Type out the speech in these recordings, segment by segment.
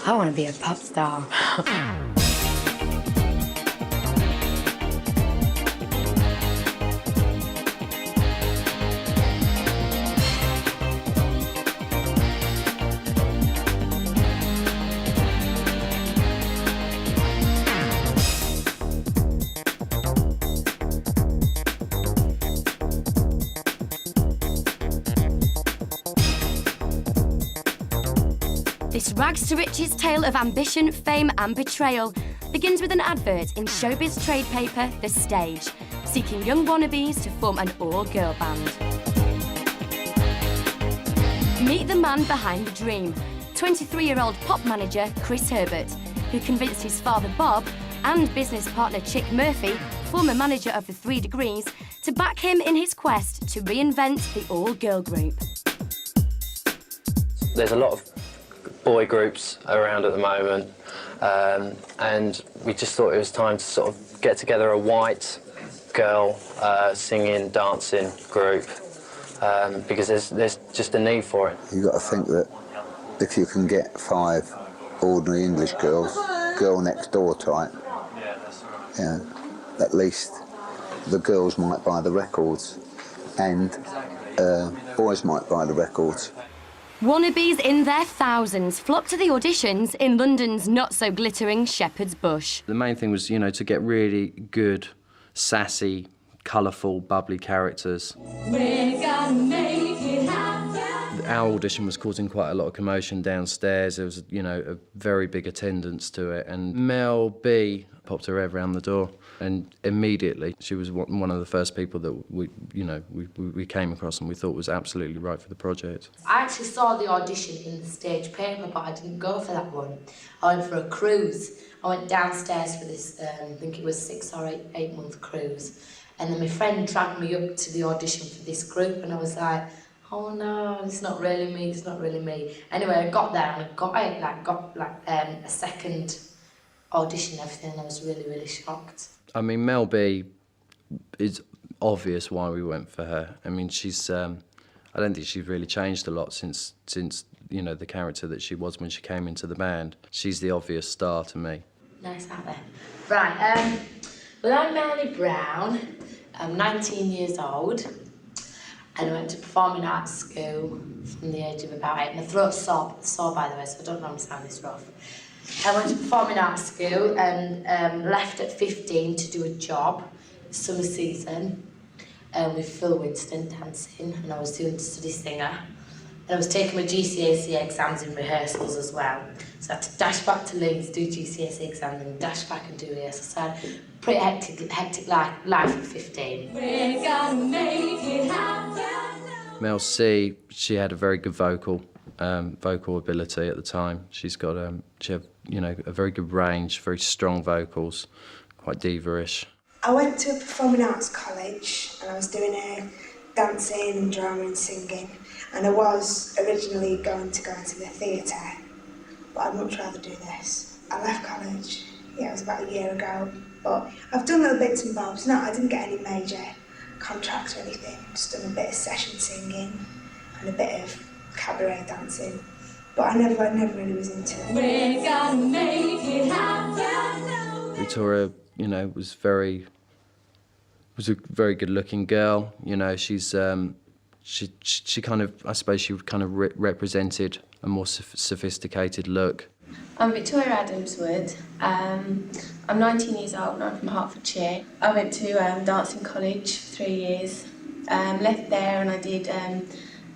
I want to be a pop star. This rags to riches tale of ambition, fame and betrayal begins with an advert in showbiz trade paper The Stage, seeking young wannabes to form an all-girl band. Meet the man behind the dream, 23-year-old pop manager Chris Herbert, who convinced his father Bob and business partner Chick Murphy, former manager of the 3 Degrees, to back him in his quest to reinvent the all-girl group. There's a lot of boy groups around at the moment, and we just thought it was time to sort of get together a white girl singing, dancing group, because there's just a need for it. You've got to think that if you can get 5 ordinary English girls, girl next door type, at least the girls might buy the records and boys might buy the records. Wannabes in their thousands flocked to the auditions in London's not-so-glittering Shepherd's Bush. The main thing was, to get really good, sassy, colourful, bubbly characters. We're gonna make it happen. Our audition was causing quite a lot of commotion downstairs. There was, a very big attendance to it. And Mel B popped her head around the door. And immediately, she was one of the first people that we came across and we thought was absolutely right for the project. I actually saw the audition in the Stage paper, but I didn't go for that one. I went for a cruise. I went downstairs for this, I think it was 6 or 8 month cruise. And then my friend dragged me up to the audition for this group, and I was like, oh no, it's not really me, it's not really me. Anyway, I got there and I got a second audition and everything, and I was really, really shocked. I mean, Mel B, it's obvious why we went for her. I mean, she's, I don't think she's really changed a lot since the character that she was when she came into the band. She's the obvious star to me. Nice out there. Right, well, I'm Melanie Brown. I'm 19 years old, and I went to performing arts school from the age of about 8. My throat's sore, by the way, so I don't know I'm sounding this rough. I went to performing arts school and left at 15 to do a job, summer season, with Phil Winston dancing, and I was doing study singer. And I was taking my GCSE exams in rehearsals as well. So I had to dash back to Leeds, do GCSE exams, and dash back and do rehearsals. So I had a pretty hectic life at 15. We're gonna make it happen. Mel C, she had a very good vocal ability at the time. She's got she had, a very good range, very strong vocals, quite diva-ish. I went to a performing arts college and I was doing dancing and drama and singing, and I was originally going to go into the theatre, but I'd much rather do this. I left college, it was about a year ago, but I've done little bits and bobs. No, I didn't get any major contracts or anything, just done a bit of session singing and a bit of cabaret dancing, but I never really was into it. We're gonna make it happen. Victoria, was a very good-looking girl. She's she kind of, I suppose, she kind of represented a more sophisticated look. I'm Victoria Adamswood. I'm 19 years old and I'm from Hertfordshire. I went to dancing college for 3 years. Left there and I did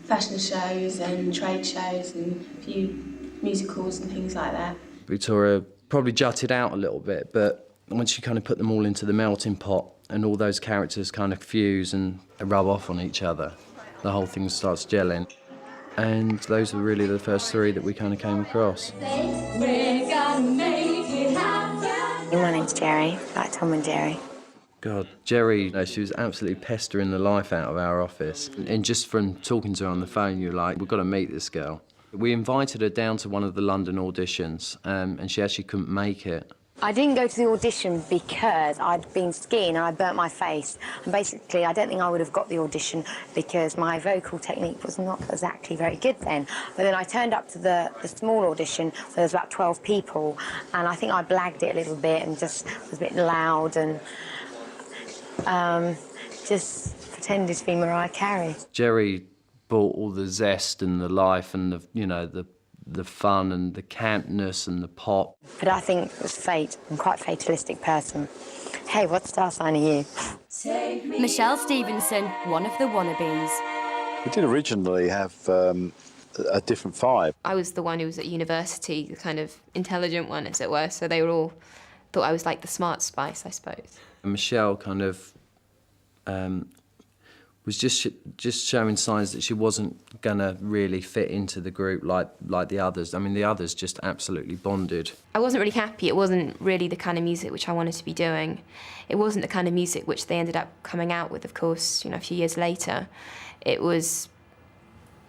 fashion shows and trade shows and a few musicals and things like that. Victoria probably jutted out a little bit, but once you kind of put them all into the melting pot and all those characters kind of fuse and rub off on each other, the whole thing starts gelling. And those were really the first 3 that we kind of came across. We're gonna make it happen. My name's Jerry, like Tom and Jerry. God, Jerry, she was absolutely pestering the life out of our office. And just from talking to her on the phone, you're like, we've got to meet this girl. We invited her down to one of the London auditions, and she actually couldn't make it. I didn't go to the audition because I'd been skiing and I burnt my face. And basically, I don't think I would have got the audition because my vocal technique was not exactly very good then. But then I turned up to the small audition where there was about 12 people, and I think I blagged it a little bit and just was a bit loud and just pretended to be Mariah Carey. Jerry brought all the zest and the life and the fun and the campness and the pop. But I think it was fate. I'm quite a fatalistic person. Hey, what star sign are you? Michelle Stevenson, one of the wannabes. We did originally have a different vibe. I was the one who was at university, the kind of intelligent one, as it were, so they were all thought I was like the smart spice, I suppose. And Michelle kind of was just showing signs that she wasn't gonna really fit into the group like the others. I mean, the others just absolutely bonded. I wasn't really happy. It wasn't really the kind of music which I wanted to be doing. It wasn't the kind of music which they ended up coming out with, of course, a few years later. It was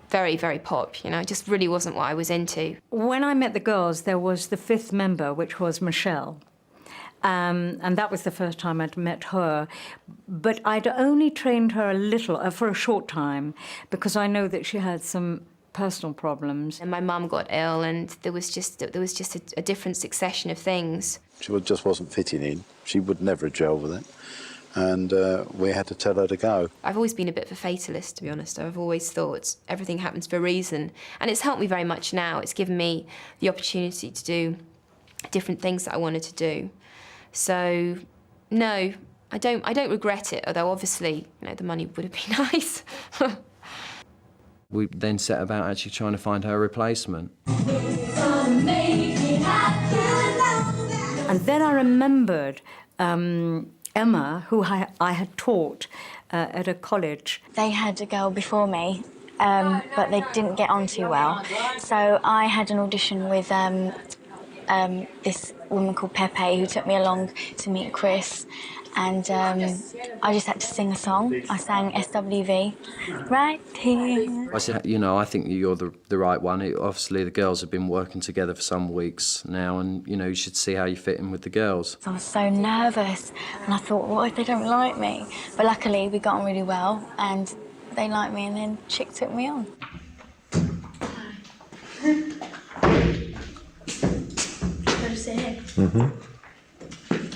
very, very pop, It just really wasn't what I was into. When I met the girls, there was the fifth member, which was Michelle. And that was the first time I'd met her. But I'd only trained her a little, for a short time, because I know that she had some personal problems. And my mum got ill, and there was just a different succession of things. She just wasn't fitting in. She would never gel with it. And we had to tell her to go. I've always been a bit of a fatalist, to be honest. I've always thought everything happens for a reason. And it's helped me very much now. It's given me the opportunity to do different things that I wanted to do. So, no, I don't regret it, although obviously, the money would have been nice. We then set about actually trying to find her replacement. And then I remembered Emma, who I had taught at a college. They had a girl before me, but they didn't get on too well. So I had an audition with this woman called Pepe, who took me along to meet Chris, and I just had to sing a song. I sang SWV, right here. I said, I think you're the right one. Obviously, the girls have been working together for some weeks now, and, you should see how you fit in with the girls. I was so nervous, and I thought, what if they don't like me? But luckily, we got on really well, and they liked me, and then Chick took me on.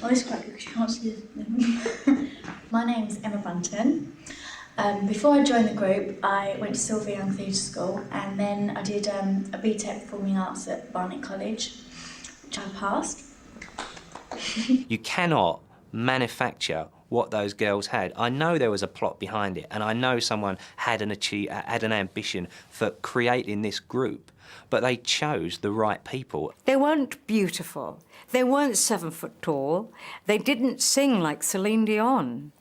Oh, it's quite good because you can't see them. My name's Emma Bunton. Before I joined the group, I went to Sylvia Young Theatre School, and then I did a BTEC Performing Arts at Barnet College, which I passed. You cannot manufacture what those girls had. I know there was a plot behind it, and I know someone had an ambition for creating this group, but they chose the right people. They weren't beautiful. They weren't 7 foot tall. They didn't sing like Celine Dion,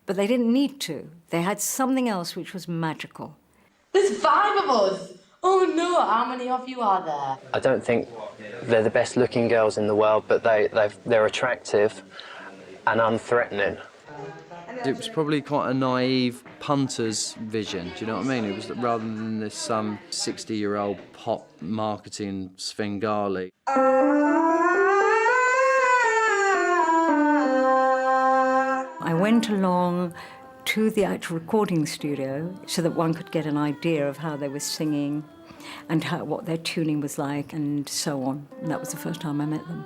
but they didn't need to. They had something else which was magical. There's 5 of us. Oh no, how many of you are there? I don't think they're the best looking girls in the world, but they're attractive and unthreatening. It was probably quite a naive punter's vision, do you know what I mean? It was rather than this 60-year-old pop marketing Svengali. I went along to the actual recording studio so that one could get an idea of how they were singing and what their tuning was like and so on. And that was the first time I met them.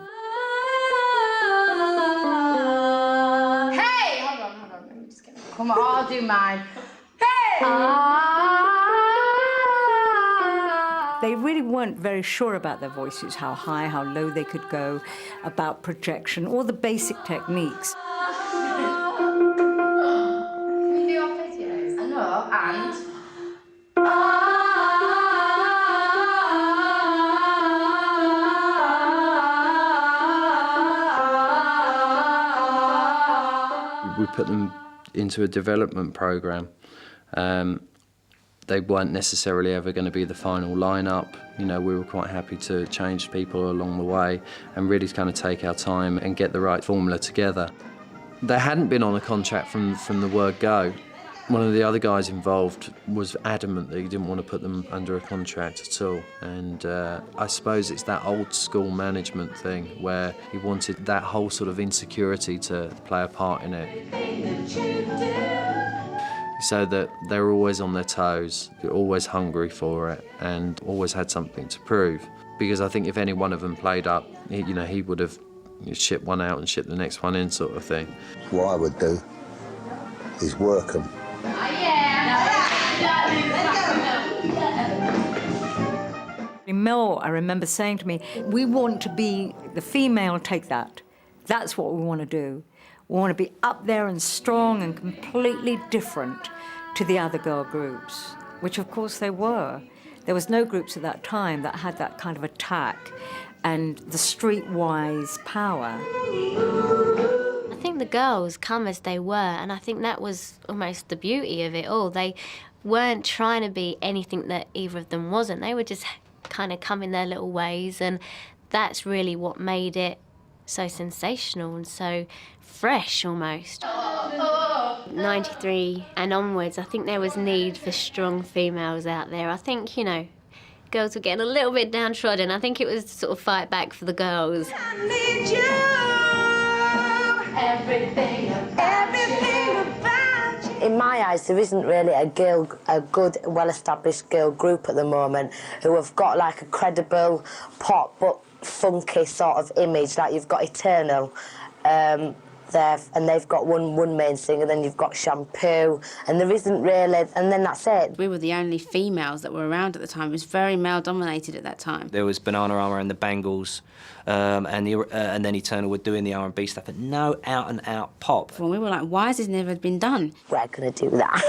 Hey! Hold on. Let me just get... Come on, I'll do mine. Hey! They really weren't very sure about their voices, how high, how low they could go, about projection, all the basic techniques. We put them into a development programme. They weren't necessarily ever going to be the final lineup. We were quite happy to change people along the way and really kind of take our time and get the right formula together. They hadn't been on a contract from the word go. One of the other guys involved was adamant that he didn't want to put them under a contract at all. And I suppose it's that old school management thing where he wanted that whole sort of insecurity to play a part in it. So that they were always on their toes, always hungry for it, and always had something to prove. Because I think if any one of them played up, he would have shipped one out and shipped the next one in, sort of thing. What I would do is work them. Mel, I remember saying to me, we want to be the female, take that. That's what we want to do. We want to be up there and strong and completely different to the other girl groups, which of course they were. There was no groups at that time that had that kind of attack and the streetwise power. I think the girls come as they were, and I think that was almost the beauty of it all. They weren't trying to be anything that either of them wasn't. They were just kind of come in their little ways, and that's really what made it so sensational and so fresh almost. 93 and onwards, I think there was need for strong females out there. I think, girls were getting a little bit downtrodden. I think it was to sort of fight back for the girls. I need you. Everything about you. In my eyes, there isn't really a good, well-established girl group at the moment who have got like a credible pop but funky sort of image. Like you've got Eternal, and they've got one main singer, then you've got Shampoo, and there isn't really, and then that's it. We were the only females that were around at the time. It was very male-dominated at that time. There was Bananarama and the Bangles, and then Eternal were doing the R&B stuff, but no out-and-out pop. And we were like, why has this never been done? We're going to do that.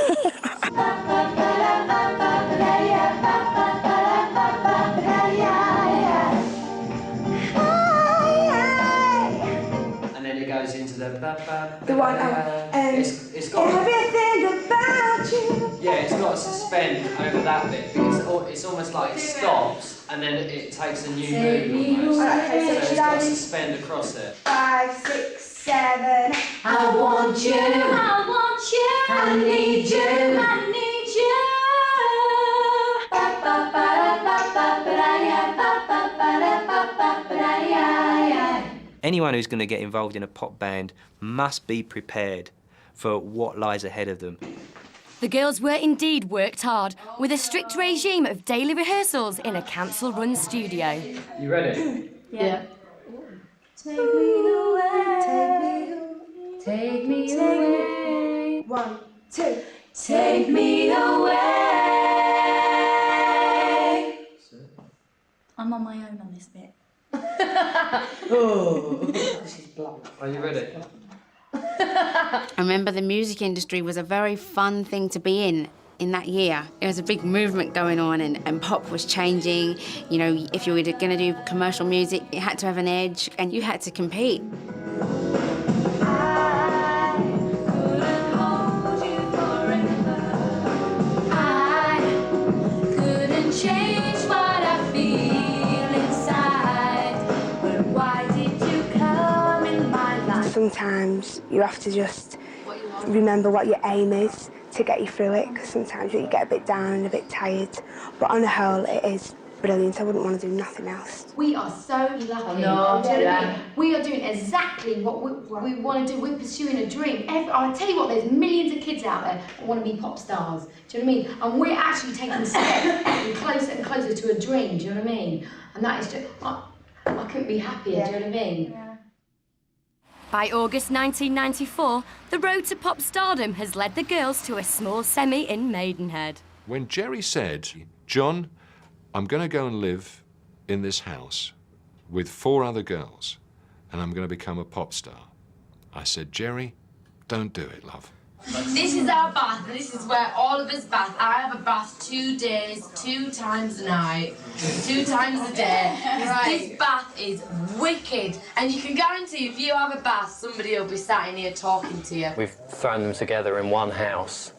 Goes into the one. It's got everything about you. Yeah, it's got to suspend over that bit because it's almost like it stops and then it takes a new move almost. Okay, so it's got to suspend across it. 5, 6, 7. I want you. I want you. I need you. I need you. Anyone who's going to get involved in a pop band must be prepared for what lies ahead of them. The girls were indeed worked hard, with a strict regime of daily rehearsals in a council-run studio. You ready? Yeah. Take me away. Take me away. 1, 2. Take me away. I'm on my own on this bit. She's blonde. Are you ready? I remember the music industry was a very fun thing to be in that year. There was a big movement going on and pop was changing. If you were going to do commercial music, you had to have an edge and you had to compete. Sometimes you have to just remember what your aim is to get you through it, because sometimes you get a bit down and a bit tired. But on the whole, it is brilliant. I wouldn't want to do nothing else. We are so lucky. No, Do you know what I yeah. mean? We are doing exactly what we want to do. We're pursuing a dream. I'll tell you what, there's millions of kids out there that want to be pop stars. Do you know what I mean? And we're actually taking steps closer and closer to a dream. Do you know what I mean? And that is just, I couldn't be happier. Yeah. Do you know what I mean? Yeah. By August 1994, the road to pop stardom has led the girls to a small semi in Maidenhead. When Jerry said, John, I'm going to go and live in this house with 4 other girls and I'm going to become a pop star, I said, Jerry, don't do it, love. This is our bath. This is where all of us bath. I have a bath 2 days, 2 times a night, 2 times a day. Right. This bath is wicked. And you can guarantee if you have a bath, somebody will be sat in here talking to you. We've thrown them together in one house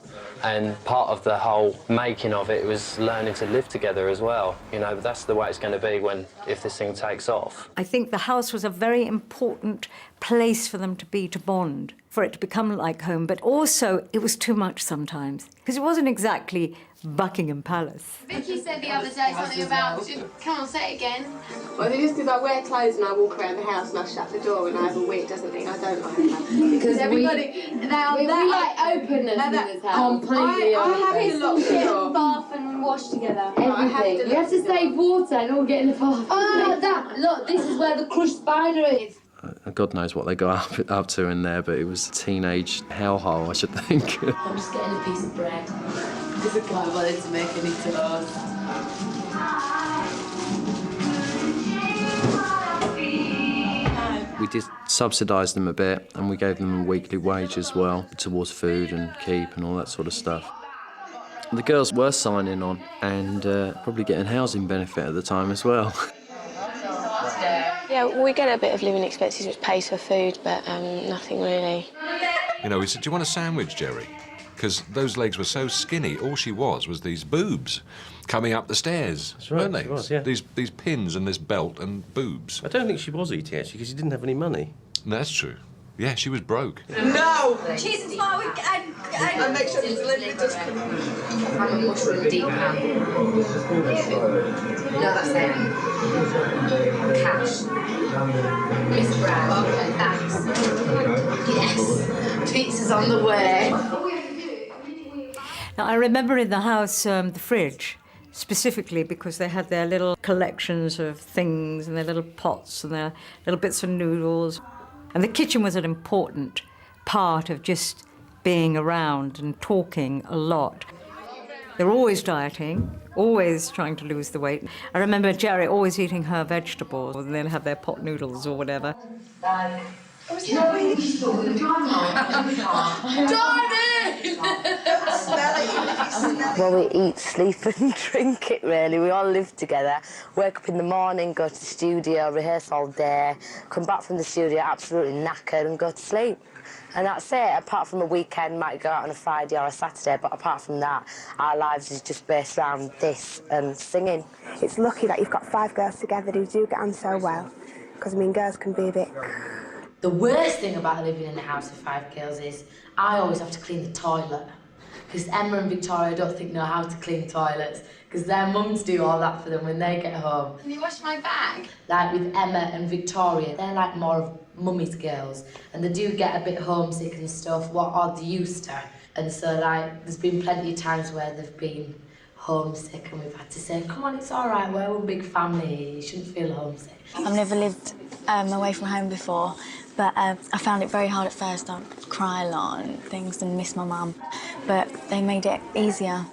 And part of the whole making of it was learning to live together as well. You know, that's the way it's going to be if this thing takes off. I think the house was a very important place for them to be, to bond, for it to become like home, but also it was too much sometimes, because it wasn't exactly Buckingham Palace. Vicky said the other day something about, come on, say it again. Well, I think it's because I wear clothes and I walk around the house and I shut the door and I have a weird doesn't think I don't like that. Because everybody, we like openness in this house. Completely I have to lock the door. Bath and wash together. Everything. You have to save water and all get in the bath. Oh, look, this is where the crushed spider is. God knows what they got up to in there, but it was a teenage hellhole, I should think. I'm just getting a piece of bread. This is why I wanted to make any toast. We did subsidise them a bit, and we gave them a weekly wage as well, towards food and keep and all that sort of stuff. The girls were signing on and probably getting housing benefit at the time as well. Yeah, we get a bit of living expenses which pays for food, but nothing really. You know, we said, do you want a sandwich, Jerry? Because those legs were so skinny, all she was these boobs coming up the stairs, weren't they? She was, yeah. These pins and this belt and boobs. I don't think she was eating, actually, because she didn't have any money. That's true. Yeah, she was broke. No! Cheese and tomato and make sure it's delivered just I'm a mushroom deep pan. No, that's it. Cash. Miss Brown. Okay, thanks. Yes. Pizza's on the way. Now, I remember in the house the fridge, specifically because they had their little collections of things and their little pots and their little bits of noodles. And the kitchen was an important part of just being around and talking a lot. They were always dieting, always trying to lose the weight. I remember Jerry always eating her vegetables and then have their pot noodles or whatever. Well, we eat, sleep and drink it, really. We all live together. Wake up in the morning, go to the studio, rehearse all day, come back from the studio absolutely knackered and go to sleep. And that's it. Apart from a weekend, might go out on a Friday or a Saturday, but apart from that, our lives is just based around this and singing. It's lucky that you've got 5 girls together who do get on so well, because, I mean, girls can be a bit... The worst thing about living in a house with 5 girls is I always have to clean the toilet. Because Emma and Victoria, I don't think, know how to clean toilets. Because their mums do all that for them when they get home. Can you wash my bag? Like with Emma and Victoria, they're like more of mummy's girls. And they do get a bit homesick and stuff, or they used to. And so, like, there's been plenty of times where they've been homesick and we've had to say, come on, it's all right, we're one big family, you shouldn't feel homesick. I've never lived away from home before, but I found it very hard at first. I'd cry a lot and things and miss my mum, but they made it easier.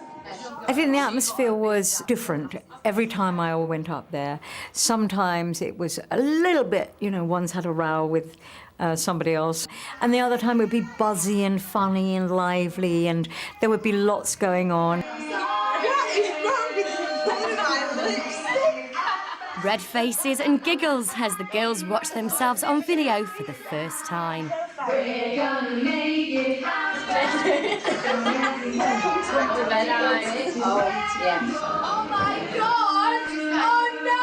I think the atmosphere was different every time I went up there. Sometimes it was a little bit, you know, one's had a row with somebody else, and the other time it would be buzzy and funny and lively, and there would be lots going on. Red faces and giggles as the girls watch themselves on video for the first time. We're gonna make it happen. Oh my God! Oh no!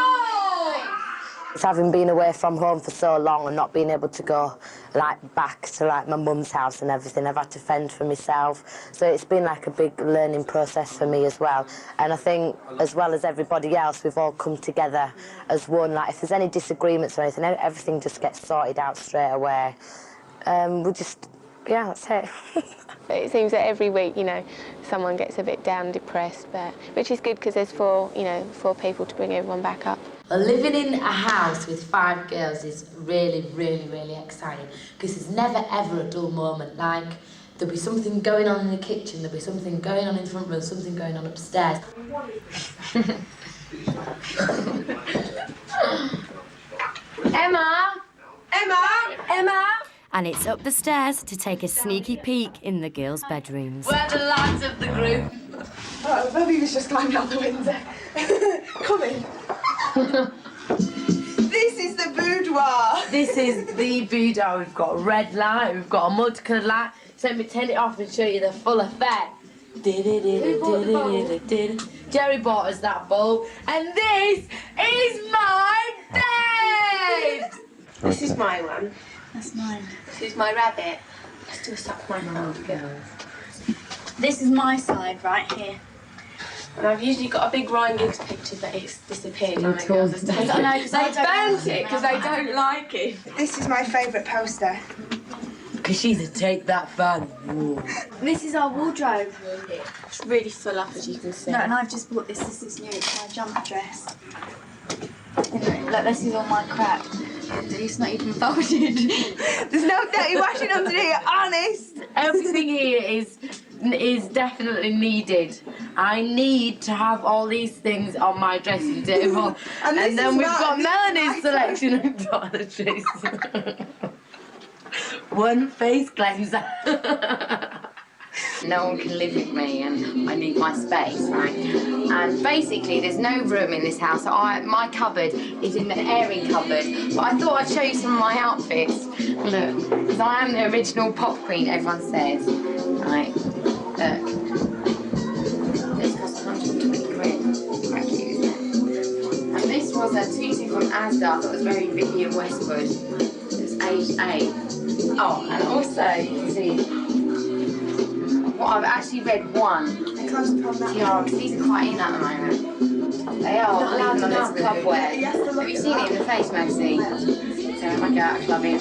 It's having been away from home for so long and not being able to go like back to like my mum's house and everything. I've had to fend for myself. So it's been like a big learning process for me as well. And I think as well as everybody else, we've all come together as one. Like if there's any disagreements or anything, everything just gets sorted out straight away. We just, yeah, that's it. It seems that every week, you know, someone gets a bit down, depressed, but which is good because there's 4 people to bring everyone back up. Well, living in a house with 5 girls is really, really, really exciting because there's never ever a dull moment. Like, there'll be something going on in the kitchen, there'll be something going on in the front room, something going on upstairs. Emma! Emma! Emma! And it's up the stairs to take a sneaky peek in the girls' bedrooms. We're the lads of the group. All right, Bobby was just climbing out the window. Come in. This is the boudoir. This is the boudoir. We've got a red light, we've got a multicoloured light. So let me turn it off and show you the full effect. Jerry bought us that bulb, and this is my bed! This is my one. That's mine. This is my rabbit. Let's do a stop for my mum together. This is my side right here. And I've usually got a big Ryan Giggs picture, but it's disappeared. I know, 'cause I They burnt it because they don't like it. This is my favourite poster. Because she's a take that fan. This is our wardrobe. It's really full up, as you can see. No, and I've just bought this. This is new. It's my jumper dress. Look, this is all my crap. It's not even folded. There's no dirty washing underneath, honest. Everything here is definitely needed. I need to have all these things on my dressing table. and then we've got Melanie's selection of toiletries. One face cleanser. No one can live with me and I need my space, right? And basically there's no room in this house. So my cupboard is in the airing cupboard. But I thought I'd show you some of my outfits. Look, because I am the original pop queen, everyone says. Right, look. This cost 120 quid. Quite cute, isn't it? And this was a tutu from Asda. I thought it was very Vivienne Westwood. It's age 8. Oh, and also you can see well, I've actually read one tiara, because these are quite in at the moment. They are leaving on this club wear. Have you seen it in the face magazine? So I might go out clubbing.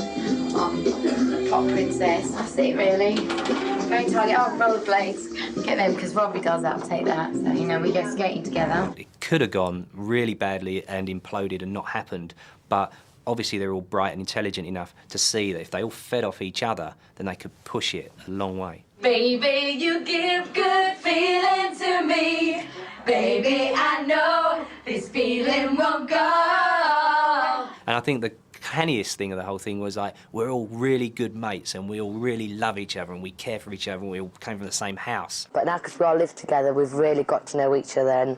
Oh, pop princess. That's it really. Going to Target. Oh, rollerblades. Get them because Robbie does that. I'll take that. So you know we go skating together. It could have gone really badly and imploded and not happened, but obviously they're all bright and intelligent enough to see that if they all fed off each other, then they could push it a long way. Baby, you give good feeling to me. Baby, I know this feeling won't go. And I think the canniest thing of the whole thing was like, we're all really good mates and we all really love each other and we care for each other and we all came from the same house. But now, because we all live together, we've really got to know each other and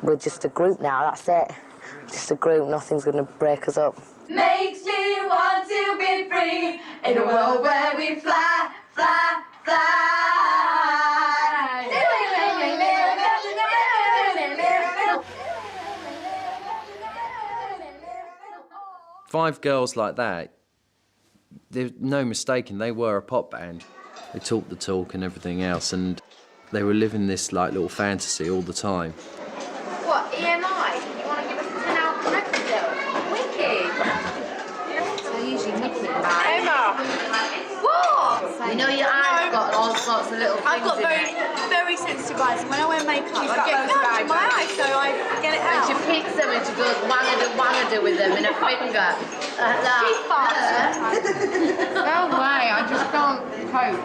we're just a group now, that's it. Just a group, nothing's going to break us up. Makes me want to be free in a world where we fly, fly, fly. 5 girls like that, there's no mistaking, they were a pop band. They talked the talk and everything else, and they were living this like little fantasy all the time. What, EMI? You want to give us a 10-hour record deal? Wicked! So usually nothing about it. Emma! What? You know your eyes got all sorts of little things I've got in very, it. very sensitive eyes, and when I wear makeup, I get gouged in my eyes, so I get it out. And she picks them and she goes wangada with them in her finger. Like that. She's fast. No way, I just can't cope.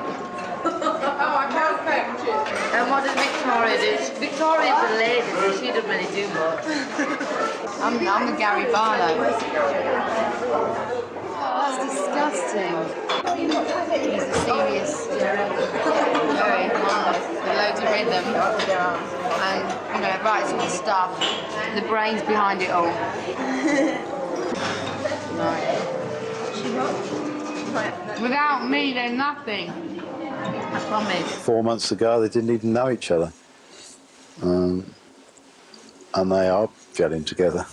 Oh, I can't cope. And what does Victoria do? Victoria's a lady, so she doesn't really do much. I'm the Gary Barlow. Oh, that's disgusting. He's a serious, very harmless, with loads of rhythm, and you know, writes all the stuff. The brains behind it all. Right. Without me, they're nothing. I promise. 4 months ago, they didn't even know each other, and they are gelling together.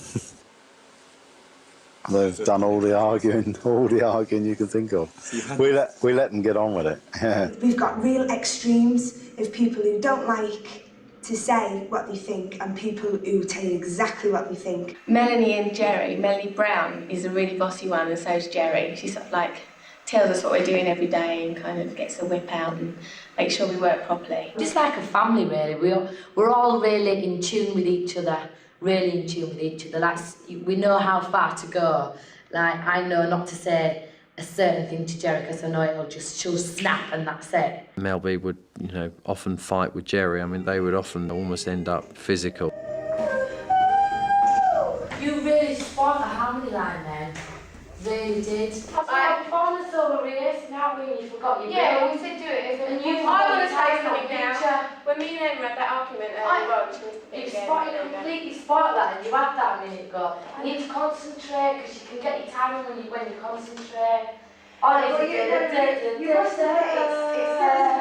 They've done all the arguing you can think of. We let them get on with it. We've got real extremes of people who don't like to say what they think and people who tell you exactly what they think. Melanie and Jerry, Melanie Brown is a really bossy one, and so is Jerry. She sort of like tells us what we're doing every day and kind of gets the whip out and makes sure we work properly. Just like a family, really. We're all really in tune with each other. Really in tune with each other. Like, we know how far to go. Like, I know not to say a certain thing to Jerry because I know she'll snap and that's it. Mel B would, you know, often fight with Jerry. I mean, they would often almost end up physical. You really spoiled the harmony line then. Really did. I performance over race, now we forgot your Yeah, bill. we said do it. And you I want to forgot say your something now. When me and Emma had that argument earlier on, she was You completely spoiled that and you had that a minute ago. You need to concentrate because you can get your time when you concentrate. You must admit, it feels a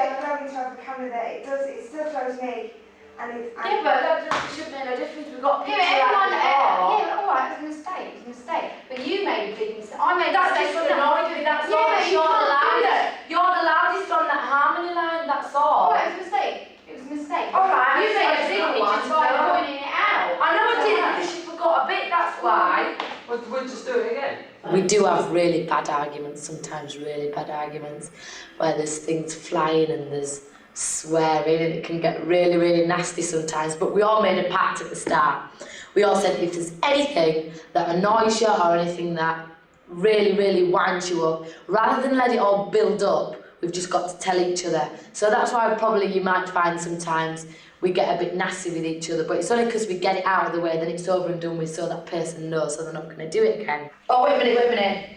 bit glowing to have a camera there. It still throws me. Yeah, but that just should make no difference. We've got pictures all right, it's a mistake. It's a mistake. But you made a big mistake. I made a mistake. That's just annoyed me. That's all. but You're the loudest. You're the loudest on that harmony line. That's all. Oh, it was a mistake. It was a mistake. All right, You made a big one one by pointing it out. I know I did because you forgot a bit. That's why. We'll just do it again. We do have really bad arguments. Sometimes really bad arguments, where there's things flying and there's swearing, and it can get really, really nasty sometimes. But we all made a pact at the start. We all said if there's anything that annoys you or anything that really, really winds you up, rather than let it all build up, we've just got to tell each other. So that's why probably you might find sometimes we get a bit nasty with each other, but it's only because we get it out of the way, then it's over and done with, so that person knows, so they're not going to do it again. Oh, wait a minute.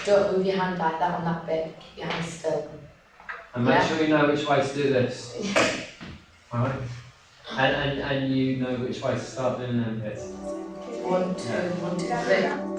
Don't move your hand like that on that bit. Keep your hand still. And make sure you know which way to do this. Alright? And you know which way to start doing them bits. 1, 2, 1, 2, 3.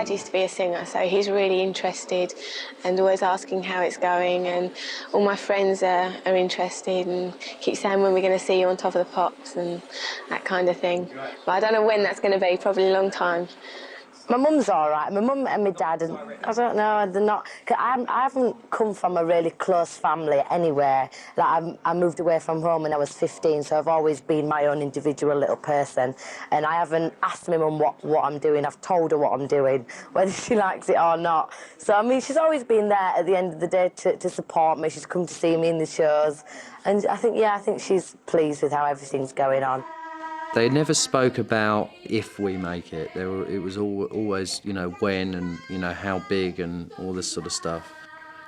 Used to be a singer, so he's really interested and always asking how it's going, and all my friends are interested and keep saying when we're going to see you on Top of the Pops and that kind of thing. But I don't know when that's going to be, probably a long time. My mum's all right. My mum and my dad, and I don't know, they're not... Cause I haven't come from a really close family anywhere. Like I moved away from home when I was 15, so I've always been my own individual little person. And I haven't asked my mum what I'm doing. I've told her what I'm doing, whether she likes it or not. So, I mean, she's always been there at the end of the day to support me. She's come to see me in the shows. And I think she's pleased with how everything's going on. They never spoke about if we make it. It was always, when and, how big and all this sort of stuff.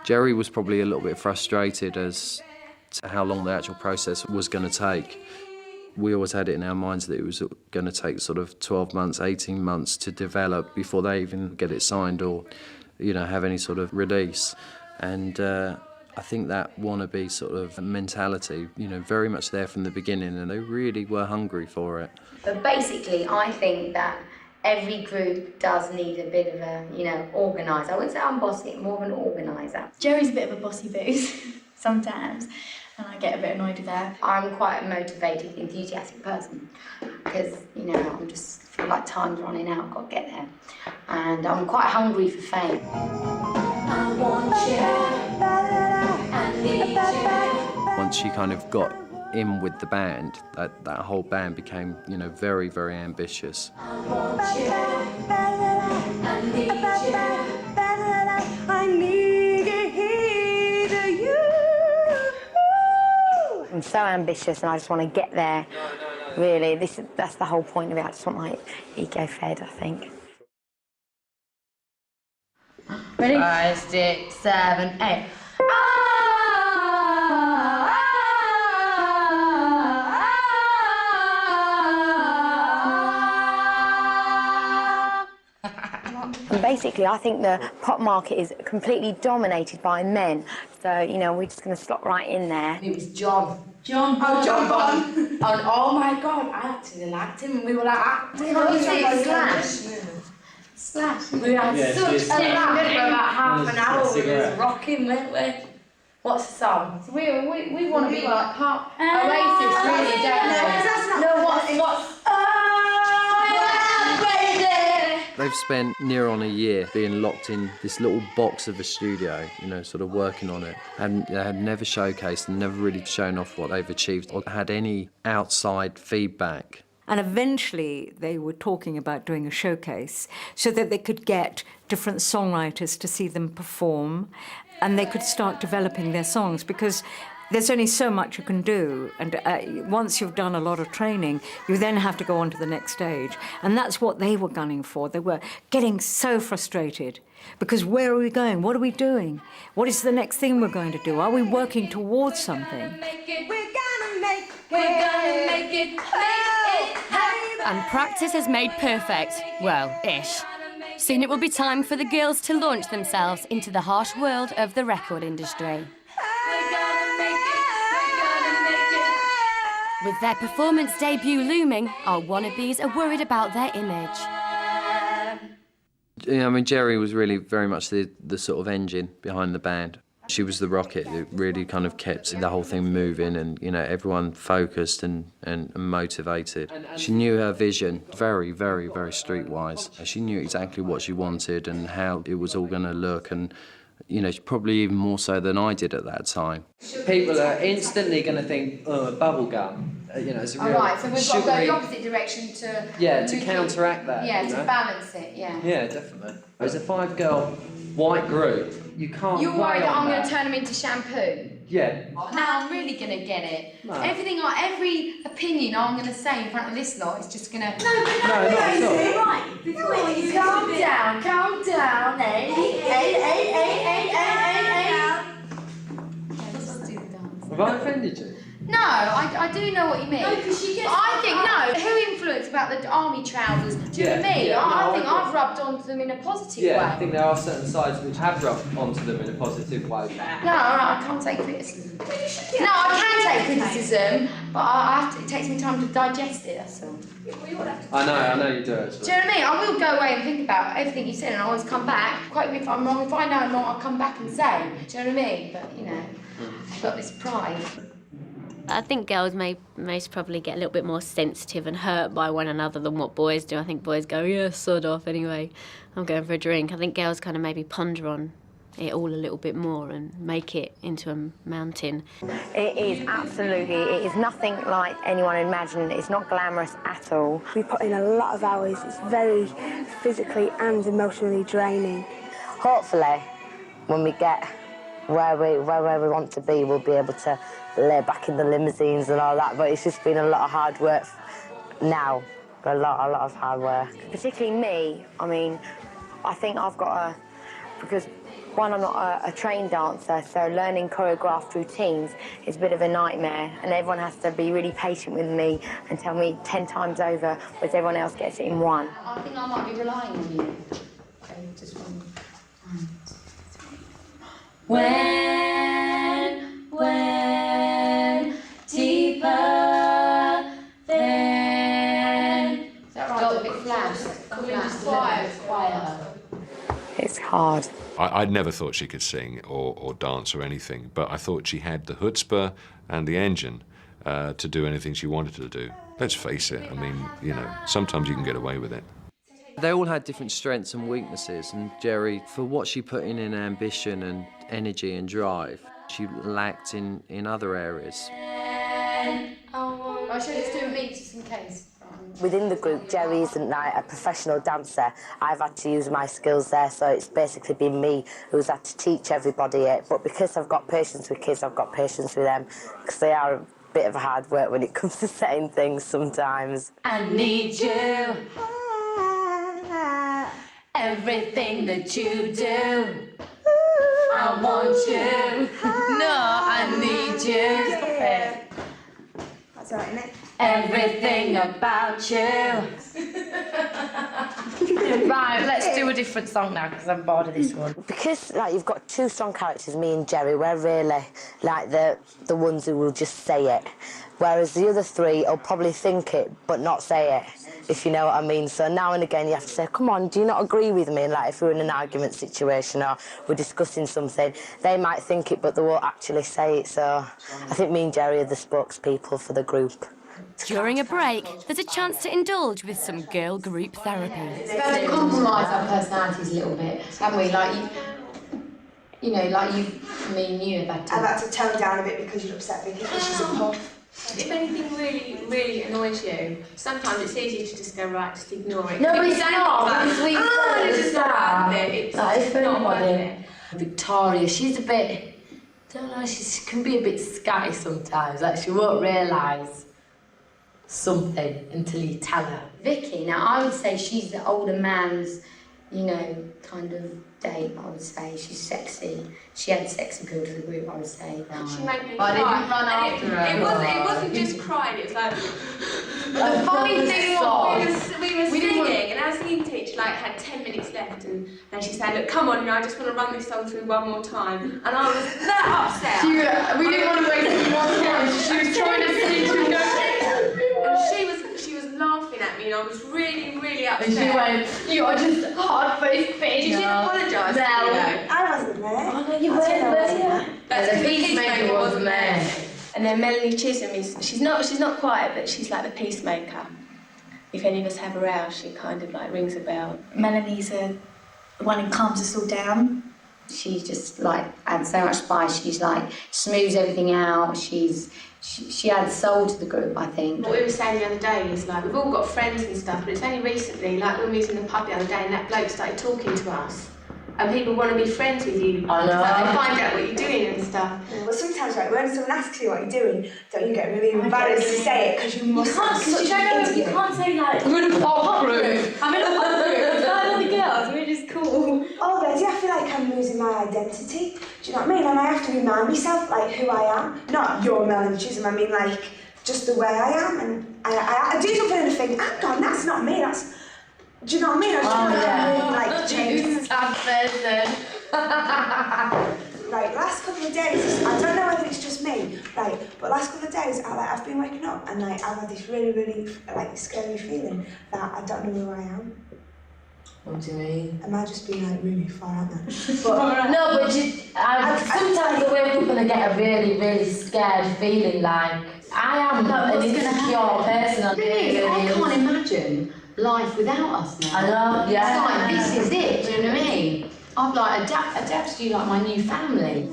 Jerry was probably a little bit frustrated as to how long the actual process was going to take. We always had it in our minds that it was going to take sort of 12 months, 18 months to develop before they even get it signed or, have any sort of release. And I think that wannabe sort of mentality, very much there from the beginning, and they really were hungry for it. But basically, I think that every group does need a bit of a, organiser. I wouldn't say I'm bossy, more of an organiser. Jerry's a bit of a bossy booze sometimes, and I get a bit annoyed with that. I'm quite a motivated, enthusiastic person because, I'm just feel like time's running out, I've got to get there. And I'm quite hungry for fame. I want you, I need you. Once she kind of got in with the band, that whole band became, very, very ambitious. I want you, I need you. I'm so ambitious and I just want to get there, really. That's the whole point of it. I just want my ego fed, I think. Ready? 5, 6, 7, 8. And basically, I think the pop market is completely dominated by men. So, we're just going to slot right in there. It was John. John Bon. And oh my God, I actually liked him, and we were like acting. Slash. We had such a laugh for about half an hour. We was rocking, weren't we? What's the song? So we want to be like pop. Oasis, really, don't we? No, what's They've spent near on a year being locked in this little box of a studio, sort of working on it. And they had never showcased and never really shown off what they've achieved or had any outside feedback. And eventually they were talking about doing a showcase so that they could get different songwriters to see them perform and they could start developing their songs, because There's only so much you can do, and once you've done a lot of training, you then have to go on to the next stage. And that's what they were gunning for. They were getting so frustrated, because where are we going? What are we doing? What is the next thing we're going to do? Are we working towards something? And practice has made perfect. Well, ish. Soon it will be time for the girls to launch themselves into the harsh world of the record industry. With their performance debut looming, our wannabes are worried about their image. Yeah, I mean, Jerry was really very much the sort of engine behind the band. She was the rocket that really kind of kept the whole thing moving and, you know, everyone focused and motivated. She knew her vision, very, very, very streetwise. She knew exactly what she wanted and how it was all going to look, and, you know, probably even more so than I did at that time. People are instantly going to think, oh, bubblegum. You know, it's a real Right, so we've got to go sugary... the opposite direction to... Yeah, to counteract that. Yeah, you to know? balance it, yeah. Yeah, definitely. As a 5-girl white group, you can't You're weigh worried that on I'm going that. to turn them into shampoo? Yeah. Now I'm really going to get it. No. Every opinion I'm going to say in front of this lot is just going to... No, not at all. Right. Calm down, Have I offended you? No, I do know what you mean. No, 'cause she gets- I think, no, who influenced about the army trousers? Do you know me? Yeah, I no, think I agree. I've rubbed onto them in a positive Yeah, way. I think there are certain sides which have rubbed onto them in a positive way. No, I can't take criticism. No, I can take criticism, but I have to, it takes me time to digest it, that's all. I know you do actually. Do you know what I mean? I will go away and think about everything you said and I always come back. Quote me if I'm wrong, if I know I'm not, I'll come back and say. Do you know what I mean? But, you know, I've got this pride. I think girls may most probably get a little bit more sensitive and hurt by one another than what boys do. I think boys go, yeah, sod off anyway, I'm going for a drink. I think girls kind of maybe ponder on it all a little bit more and make it into a mountain. It is, absolutely. It is nothing like anyone imagined. It's not glamorous at all. We put in a lot of hours. It's very physically and emotionally draining. Hopefully, when we get where we want to be, we'll be able to lay back in the limousines and all that, but it's just been a lot of hard work now. A lot of hard work. Particularly me, I mean, I think I've got because one, I'm not a trained dancer, so learning choreographed routines is a bit of a nightmare, and everyone has to be really patient with me and tell me 10 times over, whereas everyone else gets it in one. I think I might be relying on you. Okay, just one. When deeper than... Is that right? A bit flat. Quieter. It's hard. I'd never thought she could sing or dance or anything, but I thought she had the chutzpah and the engine to do anything she wanted to do. Let's face it, I mean, you know, sometimes you can get away with it. They all had different strengths and weaknesses, and Jerry, for what she put in ambition and energy and drive, she lacked in other areas. I should just do a beat just in case. Within the group, Jerry isn't like a professional dancer. I've had to use my skills there, so it's basically been me who's had to teach everybody it. But because I've got patience with kids, I've got patience with them, because they are a bit of a hard work when it comes to saying things sometimes. I need you. Everything that you do. I want you. No, I need you. That's all right, innit? Everything about you. Right, let's do a different song now because I'm bored of this one. Because like you've got two strong characters, me and Jerry, we're really like the ones who will just say it, whereas the other three will probably think it but not say it, if you know what I mean. So now and again you have to say, come on, do you not agree with me? Like if we're in an argument situation or we're discussing something, they might think it but they won't actually say it. So I think me and Jerry are the spokespeople for the group. During a break, there's a chance to indulge with some girl group therapy. It's better to compromise our personalities a little bit, haven't we? Like you know, like me and you have had to. I've had to tone down a bit because you're upset Vicky because she's a pop. If anything really annoys you, sometimes it's easy to just go, right, just ignore it. No, but it's Because not, because we it's just not worth it. It's That is very not worth funny. it. Victoria, she's a bit don't know, she can be a bit scatty sometimes. Like, she won't realise something until you tell her. Vicky, now I would say she's the older man's, you know, kind of date, I would say. She's sexy. She had sex appeal to the group, I would say. She made me But I cry. didn't run after her. It wasn't just crying, it was like... The funny thing was, we were singing, and our singing teacher had 10 minutes left, and then she said, look, come on, I just want to run this song through one more time. And I was that upset. We didn't want to waste any more time. She was trying to sing to go. And she was laughing at me, and I was really, really upset. And she went, you are just hard-faced bitch. Did she apologise? No. I wasn't there. Oh, no, you weren't there. That's the peacemaker wasn't there. And then Melanie Chisholm she's not quiet, but she's like the peacemaker. If any of us have her out, she kind of rings a bell. Melanie's the one who calms us all down. She just adds so much spice. She's smooths everything out. She adds soul to the group, I think. What we were saying the other day is we've all got friends and stuff, but it's only recently, when we was in the pub the other day and that bloke started talking to us. And people want to be friends with you. I know. They find out what you're doing and stuff. Well, sometimes, when someone asks you what you're doing, don't you get really embarrassed to say it because you must have such an interview. You can't say that. I'm in a pop group. I'm in a pop group. It's like all the girls. We're just cool. Already, I feel like I'm losing my identity. Do you know what I mean? And I have to remind myself, who I am. Not you're Melanie Chisholm, I mean, just the way I am. And I do something and I think, hang on, that's not me, that's... Do you know what I mean? I just change. Sad person. Last couple of days, I don't know whether it's just me, but last couple of days, I've been waking up and I've had this really, really scary feeling that I don't know who I am. What do you mean? Am I just being really far out there? No, but sometimes I wake up and I get a really, really scared feeling I am an insecure person. Really, I can't imagine life without us now. I know, yeah. It's this is it, do you know what I mean? I've adapted you like my new family.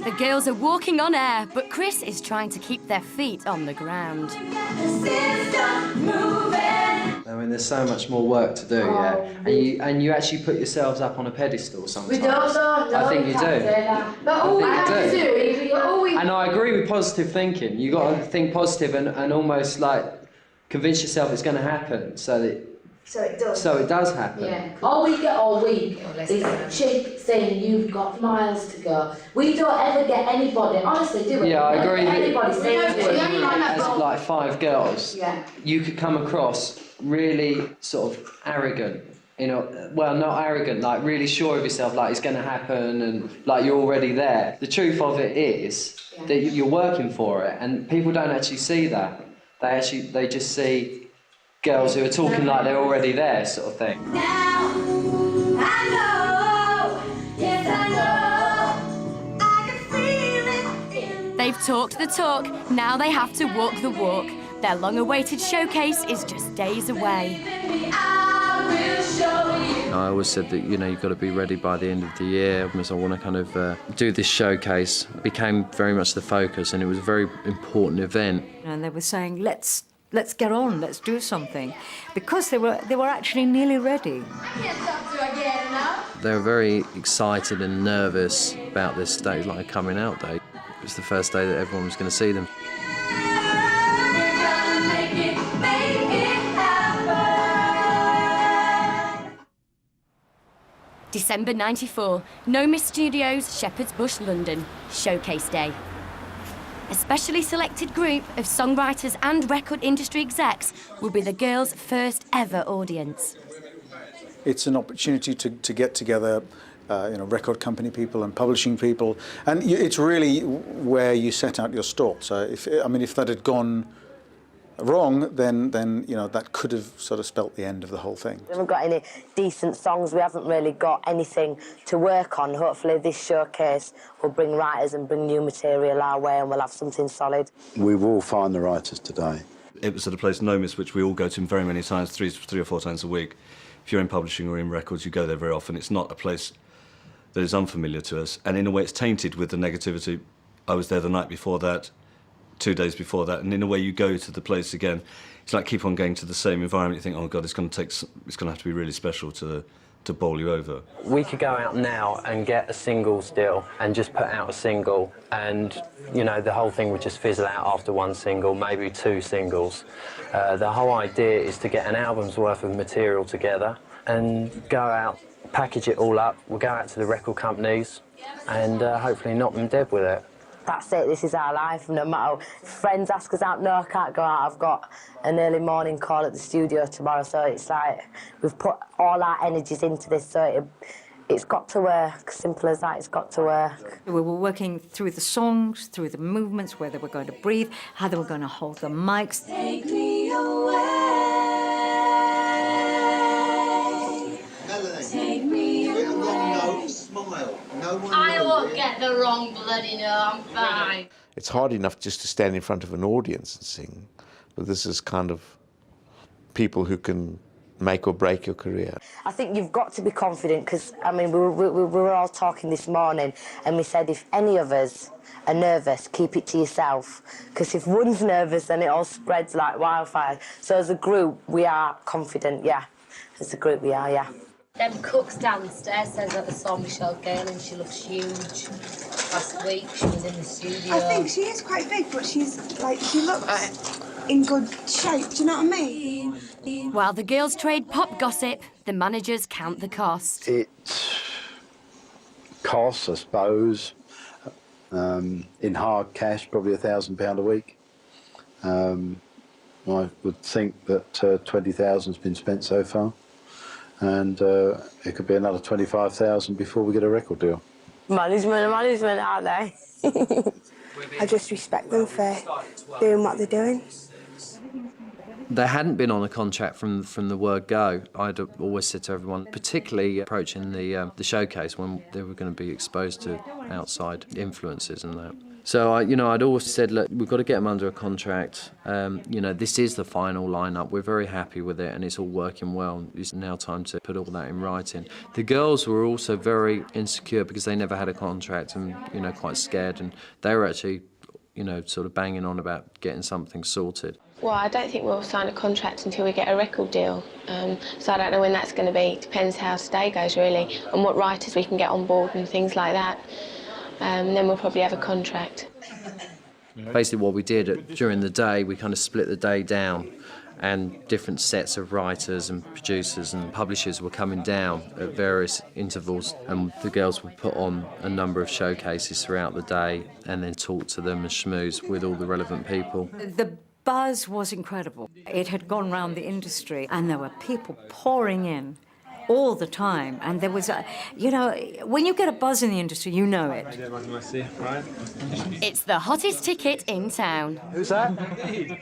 The girls are walking on air, but Chris is trying to keep their feet on the ground. I mean, there's so much more work to do, and you actually put yourselves up on a pedestal sometimes. We don't. I think you do. But all we have to do, And I agree with positive thinking. You got to think positive and almost convince yourself it's going to happen, so it does happen. Yeah. All we get all week is Chick saying you've got miles to go. We don't ever get anybody, honestly, do we? Yeah, I agree. Anybody saying to us. As 5 girls, you could come across really sort of arrogant. Well, not arrogant, really sure of yourself, it's going to happen and you're already there. The truth of it is that you're working for it, and people don't actually see that. They just see girls who are talking like they're already there, sort of thing. Now, I know, yes I know, I can feel it. They've talked the talk, now they have to walk the walk. Their long-awaited showcase is just days away. I always said that, you've got to be ready by the end of the year, because I want to kind of do this showcase. It became very much the focus, and it was a very important event. And they were saying, let's get on, let's do something, because they were actually nearly ready. They were very excited and nervous about this day, coming out day. It was the first day that everyone was going to see them. December 94, Nomis Studios, Shepherd's Bush, London, Showcase Day. A specially selected group of songwriters and record industry execs will be the girls' first ever audience. It's an opportunity to get together, record company people and publishing people, and it's really where you set out your stall. So if that had gone wrong, then that could have sort of spelt the end of the whole thing. We haven't got any decent songs, we haven't really got anything to work on. Hopefully this showcase will bring writers and bring new material our way, and we'll have something solid. We will find the writers today. It was at a place, Nomis, which we all go to very many times, three or four times a week. If you're in publishing or in records, you go there very often. It's not a place that is unfamiliar to us, and in a way it's tainted with the negativity. I was there the night before that, 2 days before that, and in a way you go to the place again. It's like keep on going to the same environment. You think, oh God, it's going to have to be really special to to bowl you over. We could go out now and get a singles deal and just put out a single, and you know, the whole thing would just fizzle out after one single, maybe 2 singles. The whole idea is to get an album's worth of material together and go out, package it all up. We'll go out to the record companies and hopefully knock them dead with it. That's it, this is our life. No matter if friends ask us out, no, I can't go out. I've got an early morning call at the studio tomorrow, so it's like we've put all our energies into this, so it's got to work. Simple as that, it's got to work. We were working through the songs, through the movements, where they were going to breathe, how they were going to hold the mics. Take me away. Take me away. Smile. No one I won't get the wrong bloody no, I'm fine. It's hard enough just to stand in front of an audience and sing, but this is kind of people who can make or break your career. I think you've got to be confident, because, I mean, we were all talking this morning and we said if any of us are nervous, keep it to yourself, because if one's nervous then it all spreads like wildfire. So as a group, we are confident, yeah. As a group, we are, yeah. Them cooks downstairs says that they saw Michelle Gale and she looks huge. Last week she was in the studio. I think she is quite big, but she's like, she looks in good shape, do you know what I mean? While the girls trade pop gossip, the managers count the cost. It costs, I suppose, in hard cash, probably £1,000 a week. I would think that 20,000's been spent so far, and it could be another 25,000 before we get a record deal. Management, aren't they? I just respect them for doing what they're doing. They hadn't been on a contract from the word go. I'd always said to everyone, particularly approaching the showcase when they were going to be exposed to outside influences and that. So I'd always said, look, we've got to get them under a contract. This is the final lineup. We're very happy with it, and it's all working well. It's now time to put all that in writing. The girls were also very insecure because they never had a contract and quite scared, and they were actually sort of banging on about getting something sorted. Well, I don't think we'll sign a contract until we get a record deal. So I don't know when that's going to be. Depends how today goes, really, and what writers we can get on board and things like that. Then we'll probably have a contract. Basically what we did during the day, we kind of split the day down, and different sets of writers and producers and publishers were coming down at various intervals, and the girls would put on a number of showcases throughout the day and then talk to them and schmooze with all the relevant people. The buzz was incredible. It had gone round the industry and there were people pouring in all the time, and there was when you get a buzz in the industry, you know it. It's the hottest ticket in town. Who's that?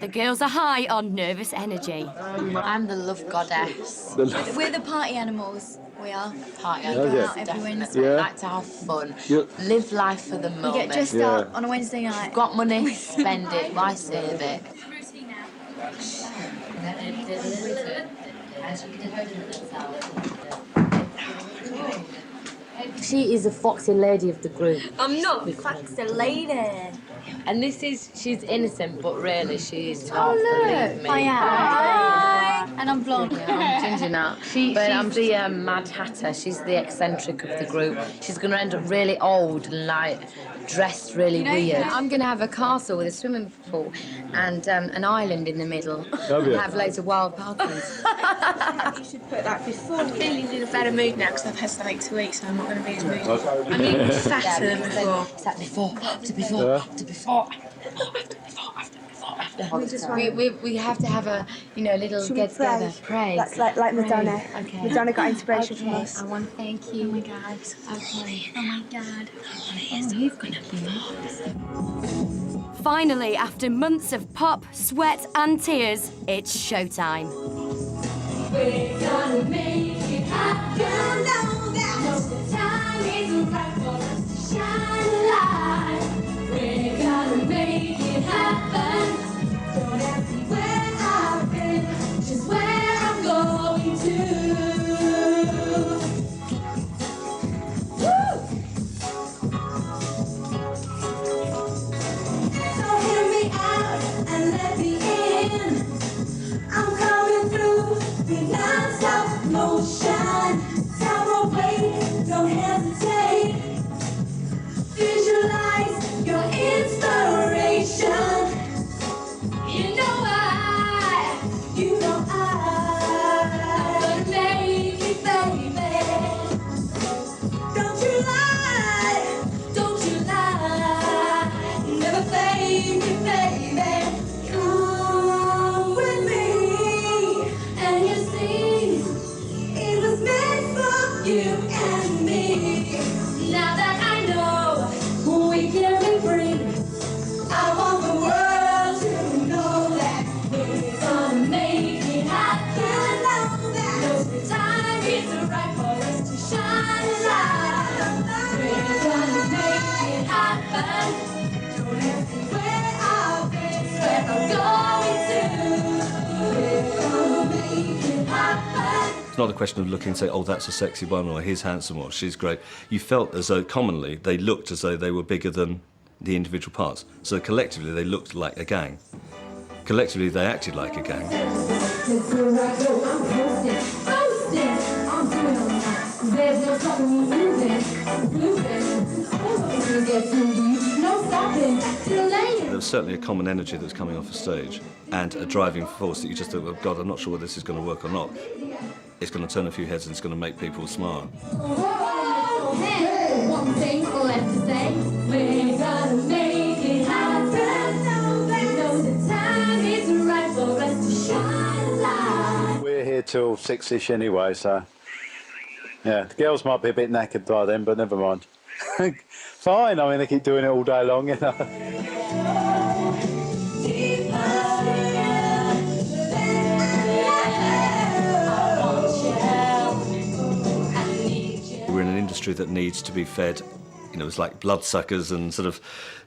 The girls are high on nervous energy. I'm the love goddess. We're the party animals. We are. Party We animals, go out every Wednesday. We like to have fun. Live life for the moment. We get dressed up on a Wednesday night. If you've got money, spend it. Why save it? She is a foxy lady of the group. I'm not a foxy lady. And she's innocent, but really she's Oh, look. I am. Hi. And I'm blonde. I'm ginger now. She's the Mad Hatter. She's the eccentric of the group. She's going to end up really old and dressed really weird. I'm going to have a castle with a swimming pool and an island in the middle. And have loads of wild parties. You should put that before. I'm feeling in a better mood now because I've had something to eat, so I'm not going to be as moody. I'm even fatter than before. Is that before? After before? After before? We have to have a little Should we get together. pray? That's like Madonna. Okay. Madonna got inspiration from us. I want to thank you. Oh my God. Okay. Oh my God. Oh, he's gonna be Finally, after months of pop, sweat and tears, it's showtime. We're gonna make it happen. Know that the time is right for us to shine a light. We're gonna make it happen. Don't ask me where I've been, just where I'm going to. Woo! So hear me out and let me in. I'm coming through the non-stop motion. and me. Now that I know we can be free, I want the world to know that we're gonna make it happen. Know the time is right for us to shine a light. We're gonna make it happen. Don't ask me where I've been, where I'm going to. We're gonna make it happen. It's not a question of looking and say, oh, that's a sexy one, or he's handsome, or she's great. You felt as though commonly they looked as though they were bigger than the individual parts. So collectively they looked like a gang. Collectively they acted like a gang. There was certainly a common energy that was coming off the stage, and a driving force that you just thought, oh God, I'm not sure whether this is going to work or not. It's going to turn a few heads and it's going to make people smile. One thing left to say, we're gonna make it happen. Know the time is right for us to shine a light. We're here till 6-ish anyway, so yeah, the girls might be a bit knackered by then, but never mind. Fine, I mean, they keep doing it all day long, you know. We're in an industry that needs to be fed. You know, it's like bloodsuckers and sort of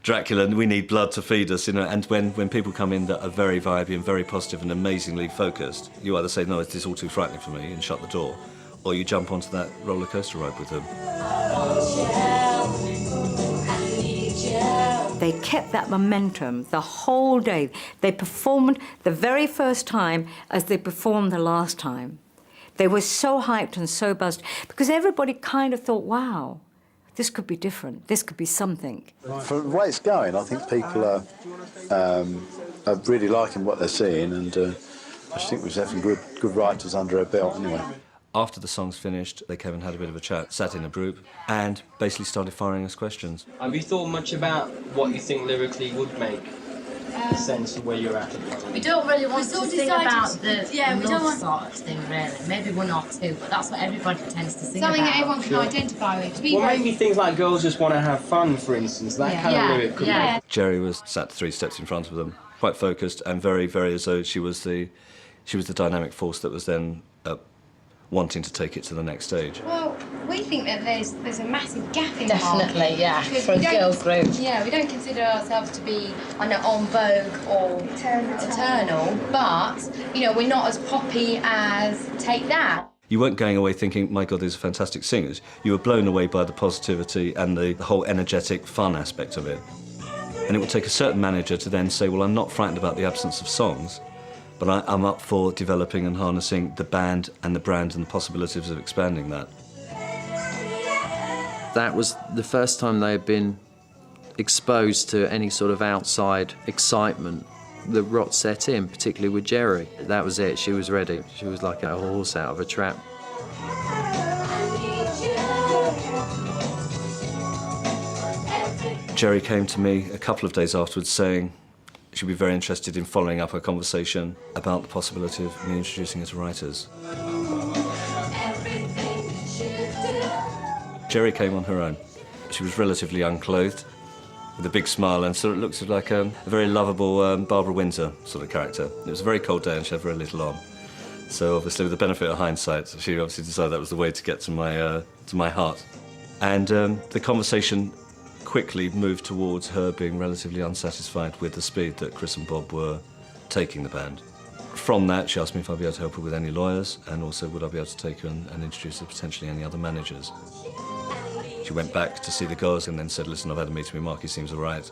Dracula, and we need blood to feed us, you know. And when people come in that are very vibey and very positive and amazingly focused, you either say, no, this is all too frightening for me, and shut the door, or you jump onto that roller coaster ride with them. They kept that momentum the whole day. They performed the very first time as they performed the last time. They were so hyped and so buzzed because everybody kind of thought, wow, this could be different. This could be something. For the way it's going, I think people are really liking what they're seeing, and I just think we've had some good writers under our belt anyway. After the songs finished, they came and had a bit of a chat, sat in a group, and basically started firing us questions. Have you thought much about what you think lyrically would make sense of where you're at? We don't really want to sing about the we don't want sort of thing, really. Maybe one or two, but that's what everybody tends to sing something about. that everyone can Sure. identify with. Well, maybe things like girls just want to have fun, for instance. That kind of lyric could be. Jerry was sat 3 steps in front of them, quite focused and very, very as though she was the dynamic force that was then wanting to take it to the next stage. Well, we think that there's a massive gap in Definitely, yeah, because for a we don't- girls group. Yeah, we don't consider ourselves to be on vogue or eternal, but you know we're not as poppy as Take That. You weren't going away thinking, my God, these are fantastic singers. You were blown away by the positivity and the whole energetic, fun aspect of it. And it would take a certain manager to then say, well, I'm not frightened about the absence of songs, but I'm up for developing and harnessing the band and the brand and the possibilities of expanding that. That was the first time they had been exposed to any sort of outside excitement. The rot set in, particularly with Jerry. That was it, she was ready. She was like a horse out of a trap. Jerry came to me a couple of days afterwards saying she'd be very interested in following up a conversation about the possibility of me introducing her to writers. Jerry came on her own. She was relatively unclothed, with a big smile, and sort of looked like a very lovable Barbara Windsor sort of character. It was a very cold day and she had very little on. So obviously, with the benefit of hindsight, she obviously decided that was the way to get to my heart. And the conversation quickly moved towards her being relatively unsatisfied with the speed that Chris and Bob were taking the band. From that, she asked me if I'd be able to help her with any lawyers, and also would I be able to take her and introduce her to potentially any other managers. She went back to see the girls and then said, listen, I've had a meeting with Mark, he seems all right.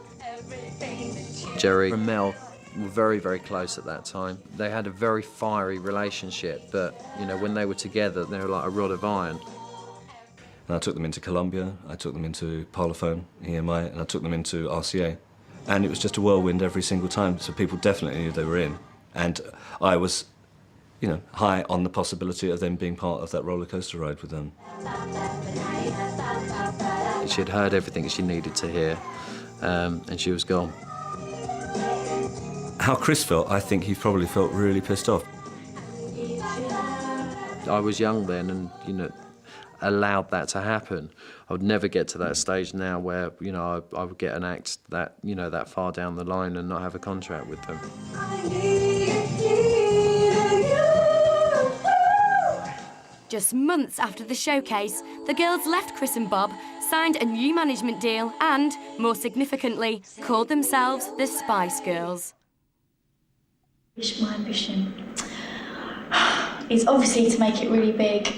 Jerry and Mel were very, very close at that time. They had a very fiery relationship, but, you know, when they were together, they were like a rod of iron. And I took them into Columbia, I took them into Parlophone, EMI, and I took them into RCA. And it was just a whirlwind every single time, so people definitely knew they were in. And I was, you know, high on the possibility of them being part of that roller coaster ride with them. She'd heard everything she needed to hear, and she was gone. How Chris felt, I think he probably felt really pissed off. I was young then, and, you know, allowed that to happen. I would never get to that stage now where, you know, I would get an act that, you know, that far down the line and not have a contract with them. Just months after the showcase, the girls left Chris and Bob, signed a new management deal and, more significantly, called themselves the Spice Girls. My ambition is obviously to make it really big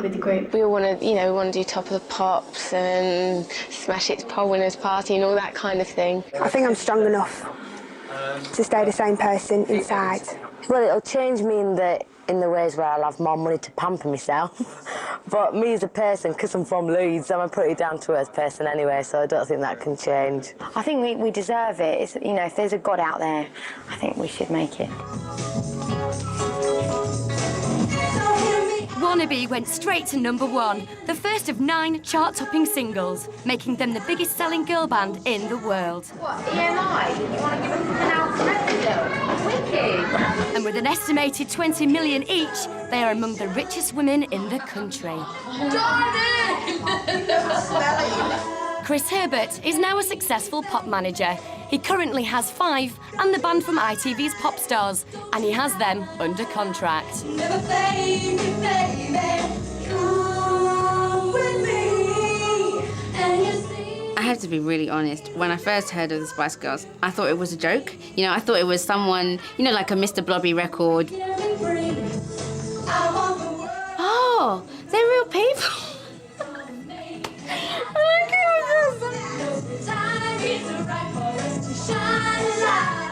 with the group. We all want to, you know, we want to do Top of the Pops and Smash It's Pole Winners Party and all that kind of thing. I think I'm strong enough to stay the same person inside. Well, it'll change me in the ways where I'll have more money to pamper myself. But me as a person, because I'm from Leeds, I'm a pretty down-to-earth person anyway, so I don't think that can change. I think we deserve it. It's, you know, if there's a God out there, I think we should make it. Wannabe went straight to #1, the first of 9 chart-topping singles, making them the biggest-selling girl band in the world. What, EMI? You want to give us an alphabet? Wicked! And with an estimated 20 million each, they are among the richest women in the country. Chris Herbert is now a successful pop manager. He currently has 5 and the band from ITV's Pop Stars, and he has them under contract. Never fade me, baby. Come with me, and you see. I have to be really honest. When I first heard of the Spice Girls, I thought it was a joke. You know, I thought it was someone, you know, like a Mr. Blobby record. Oh, they're real people.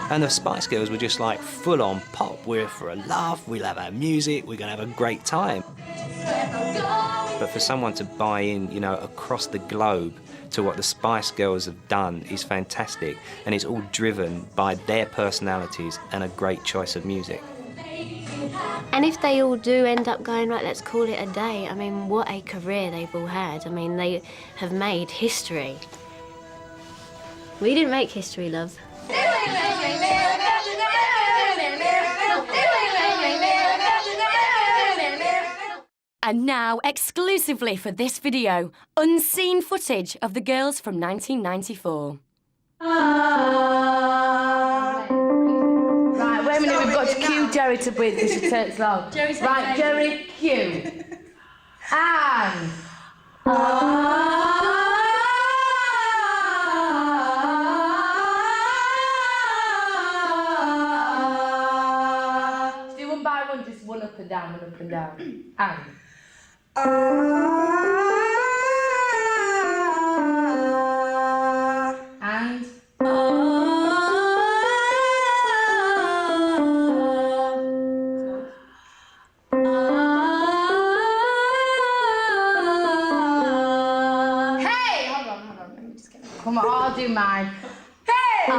And the Spice Girls were just like full-on pop. We're for a laugh, we'll have our music, we're going to have a great time. But for someone to buy in, you know, across the globe to what the Spice Girls have done is fantastic. And it's all driven by their personalities and a great choice of music. And if they all do end up going, right, let's call it a day, I mean, what a career they've all had. I mean, they have made history. We didn't make history, love. And now, exclusively for this video, unseen footage of the girls from 1994. Right, wait a minute, we've got to cue Jerry to breathe because she takes long. Right, Jerry, cue. And... Do one by one, just one up and down, one up and down. And... And... Hey! Hold on, let me just get it. Come on, I'll do mine. Hey!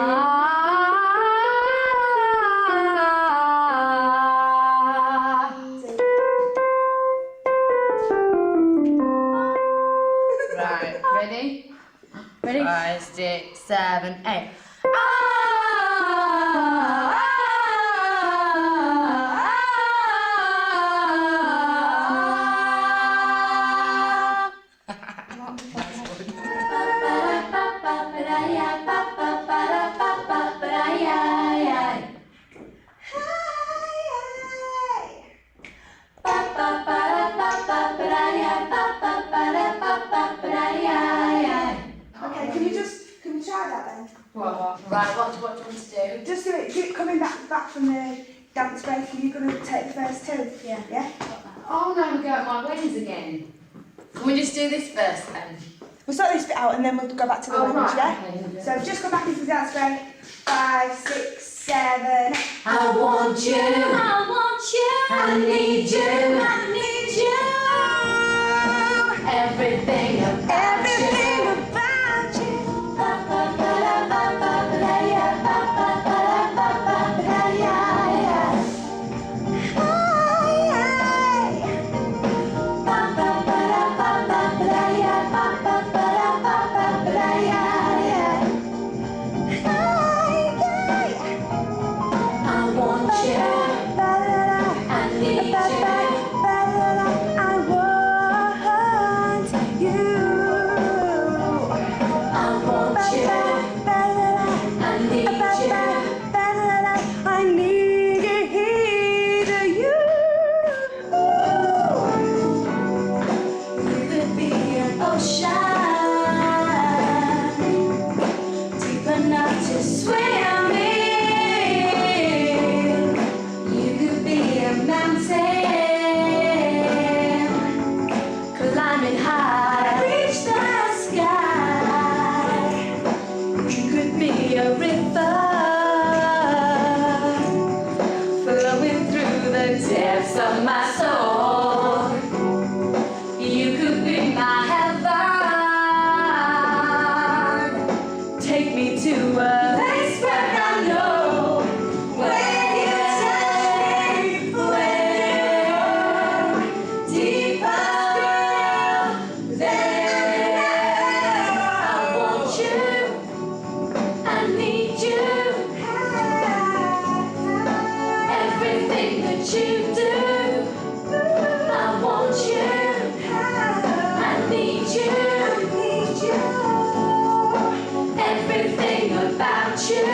Right, ready? Ready? 5, 6, 7, 8. Okay, can we try that then? What? Right, what do you want to do? Just do it coming back from the dance break. Are you going to take the first 2? Yeah. Yeah? Oh no, I'm going at my wings again. Can we just do this first then? We'll sort this bit out and then we'll go back to the Oh, lunge, right, yeah? okay. So just go back into the dance break. 5, 6, 7. I want you. I want you. I need you. I need you. Everything about you. About you. I want you. I need you. be my heaven. Take me to a place where I know when you touch me, when deeper there. I want you, I need you. Everything that you do, I want you, I need you, everything about you.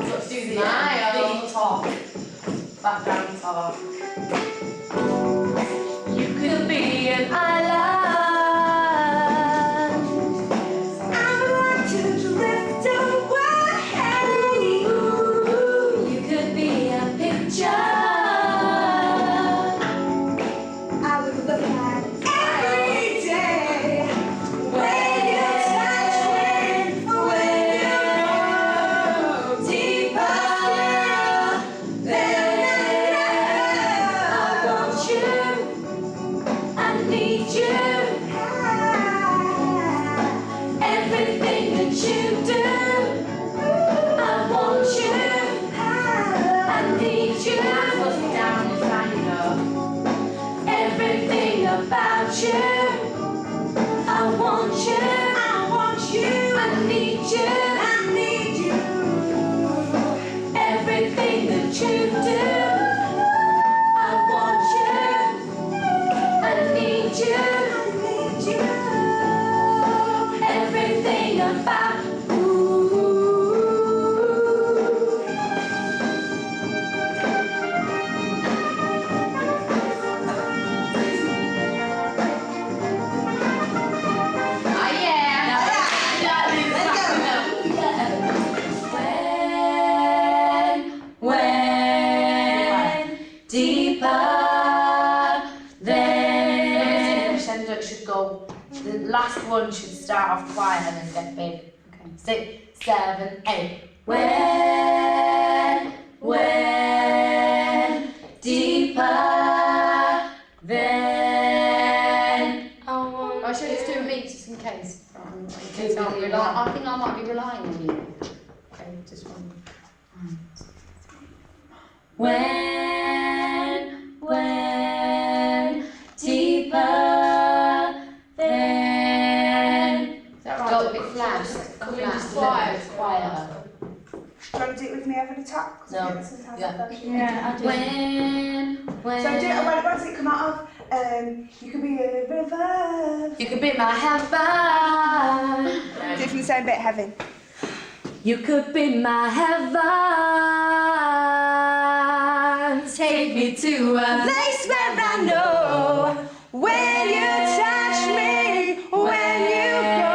Let's do the talk, background talk. You could be an island. I want to drift away. You could be a picture. I would look at every day when you touch me, when you go deeper than I want you, I need you. Everything that you do, I want you, I need you. Down is right, you know. Everything about you, I want you, I need you, everything that you do, I want you, I need you, everything about when deeper than. Crescendo, it should go. The last one should start off quiet and then get big. Okay. 6, 7, 8. When deeper than. I should just do a beat just in case. In case I think I might be relying on you. Okay, just one. When deeper than. Is that right? Go a bit flat. Come in just quiet. Quieter. Do you want to do it with me over the top? No. Yeah, I do. When. So do it, when does it come out of? You could be a river. You could be my heaven. Do it from the same bit, heaven. You could be my heaven. Take me to a place where I know when you touch me, when you go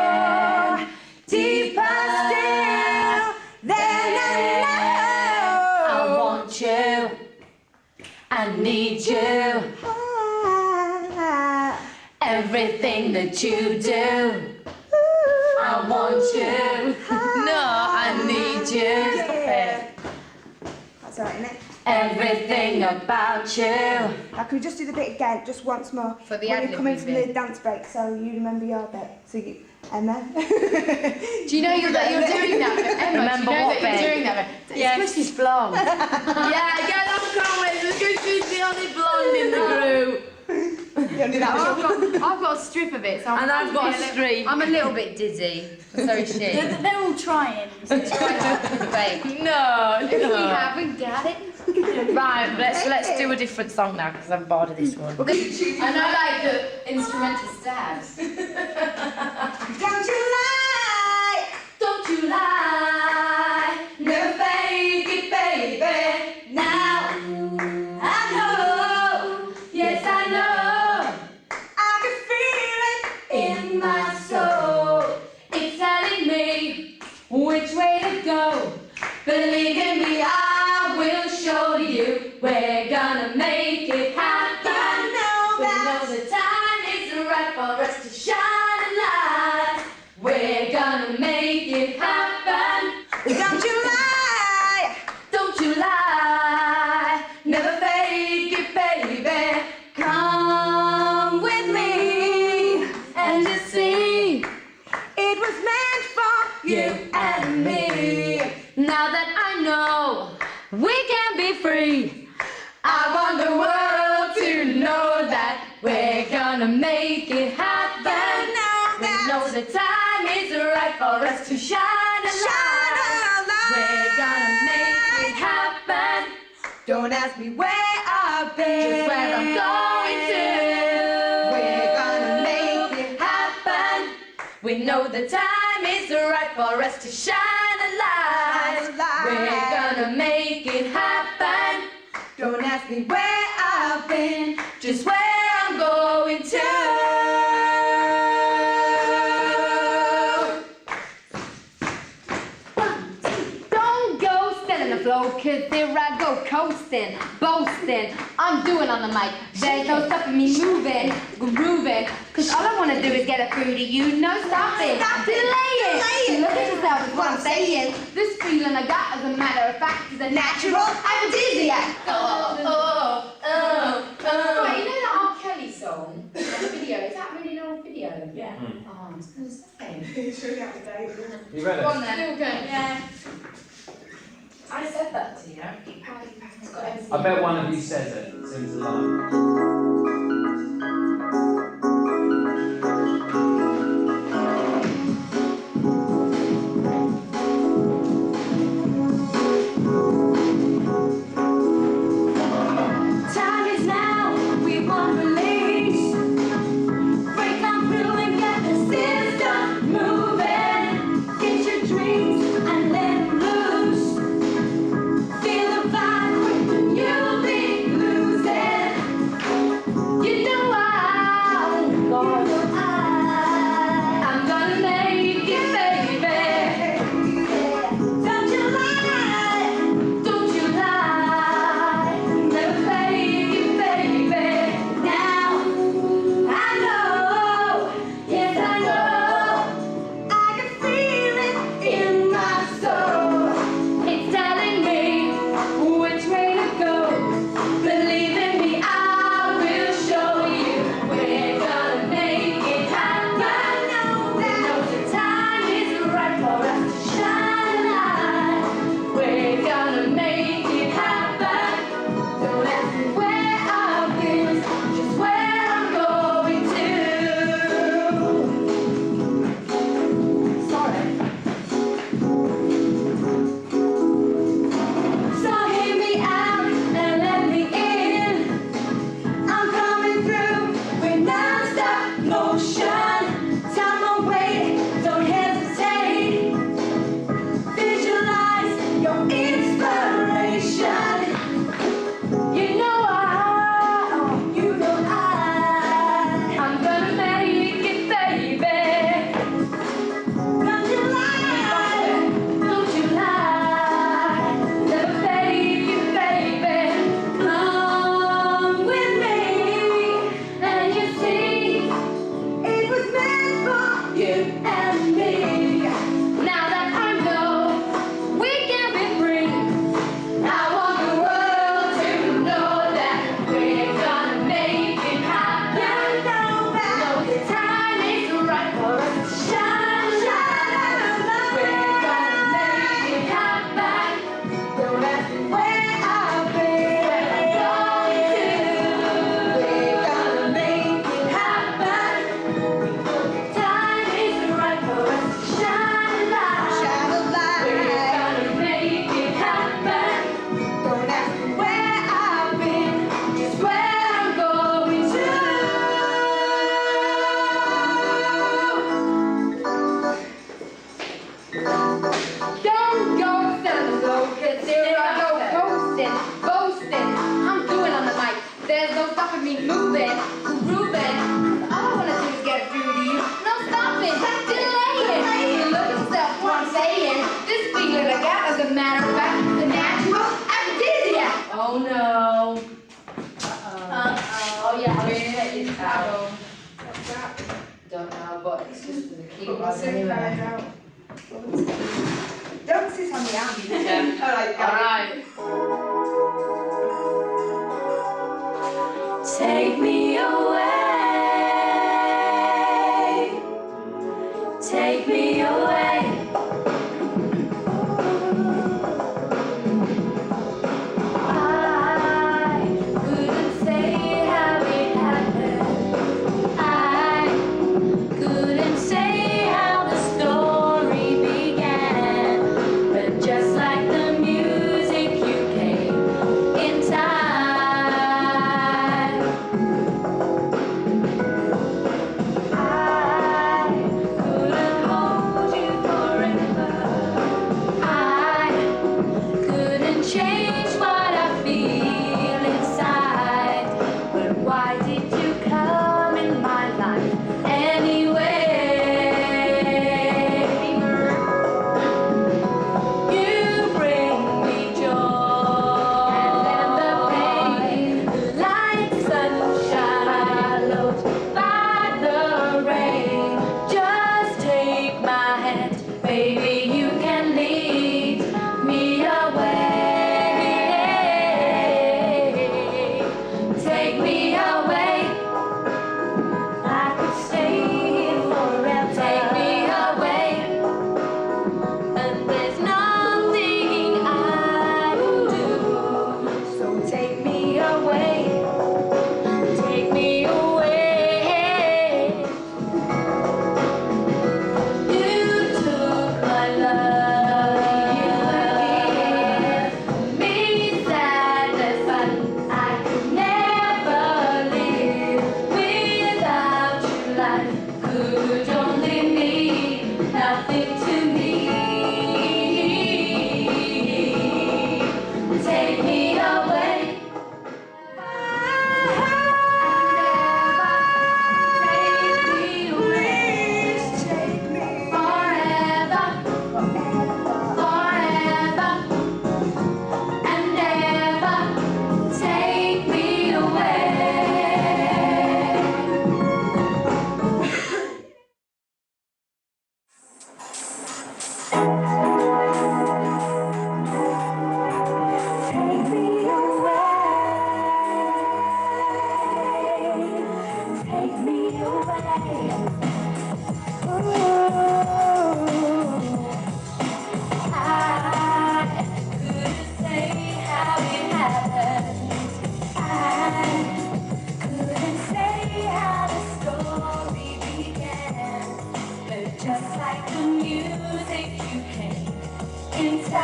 deeper still, then I know I want you, I need you, everything that you do. I want you. No, I need you. That's alright, innit? Everything about you. I could just do the bit again, just once more. For the when ad-lib you're coming from bit. the dance break, so you remember your bit. So you, Emma. Do you know that you're doing that? Emma, Remember do you know what that bit? you're doing that? Yes. It's Chrissy's blonde. yeah, I'm going because she's the only blonde in the group. I've got a strip of it, so And I've got a streak. I'm a little bit dizzy. So is she. They're all trying. Wait. No, We haven't got it. Right, let's do a different song now because I'm bored of this one. And I like the instrumental stabs. Don't you lie, don't you lie, never fake it, baby. Now I know, yes I know, I can feel it in my soul. It's telling me which way to go. Believe in me, I will show you. We're gonna make it happen. We know the time is right for us to shine a light. We're gonna make it happen. Don't you lie, don't you lie, never fake it, baby. Come with me. happen. We know the time is right for us to shine a light. We're gonna make it happen. Don't ask me where I've been, just where I'm going to. We're gonna make it happen. We know the time is right for us to shine a light. We're gonna make it happen. Don't ask me where I've been, just where I'm going to. Don't go standing the floor, cause there I go coasting, boasting. I'm doing on the mic. There's no stopping me moving, grooving. Cause all I wanna do is get it through to you. No stopping, delaying. Look at yourself is what I'm saying. This feeling I got, as a matter of fact, is a natural aphrodisiac. Right, you know that R. Kelly song? The video, is that really an old video? Yeah. Oh, I was going to say. It's really out of date, isn't it? You read it? Go on then. Still going. Yeah. I said that to you. It's got everything. I bet one of you says it. Sings along. Time is now, we want release. Break on through and get the system moving. Get your dreams and let them loose. Feel the vibe when you'll be losing. You know I'm gonna make it, baby. Don't you lie, don't you lie. Never fake it, baby. Now I know, yes I know. I can feel it in my soul. It's telling me which way to go. Believe in me, I will show you. We're gonna make it happen. Know the time is right for us to shine a light. We're gonna make it happen. Don't ask me where I've been, just where I'm going to. Sorry. So hear me out and let me in. I'm coming through with non-stop motion. Time won't wait, don't hesitate. Visualize your inspiration. You know I'm gonna make it, baby. Don't you lie, don't you lie. Never fake it, baby. Come with me, and you see, it was meant for you and me. Now that I know we can be free, I want the world to know that we're gonna make it happen. Know the time is right for us to shine a light. We're gonna make it happen. Don't ask me where I've been, where I'm going to. We're gonna make it happen. Time is right for us to shine a light. We're gonna make it happen. Don't ask me where I've been, just where I'm going to. Don't go standing the floor, cause there I go coasting, boasting. I'm doing on the mic. There's no stopping me moving, grooving. All I wanna do is get it through to you. No stopping, delaying. Look at yourself, what I'm saying. This feeling I got, as a matter of fact, is a natural aphrodisiac. Oh no. Oh yeah, I'll just take this out. Don't know, but it's just for the key. Anyway. Don't sit on the arm. Yeah. Alright. Take me away. Take me away. I couldn't say how it happened. I could only mean nothing to me. Take me away. Just like the music you came inside.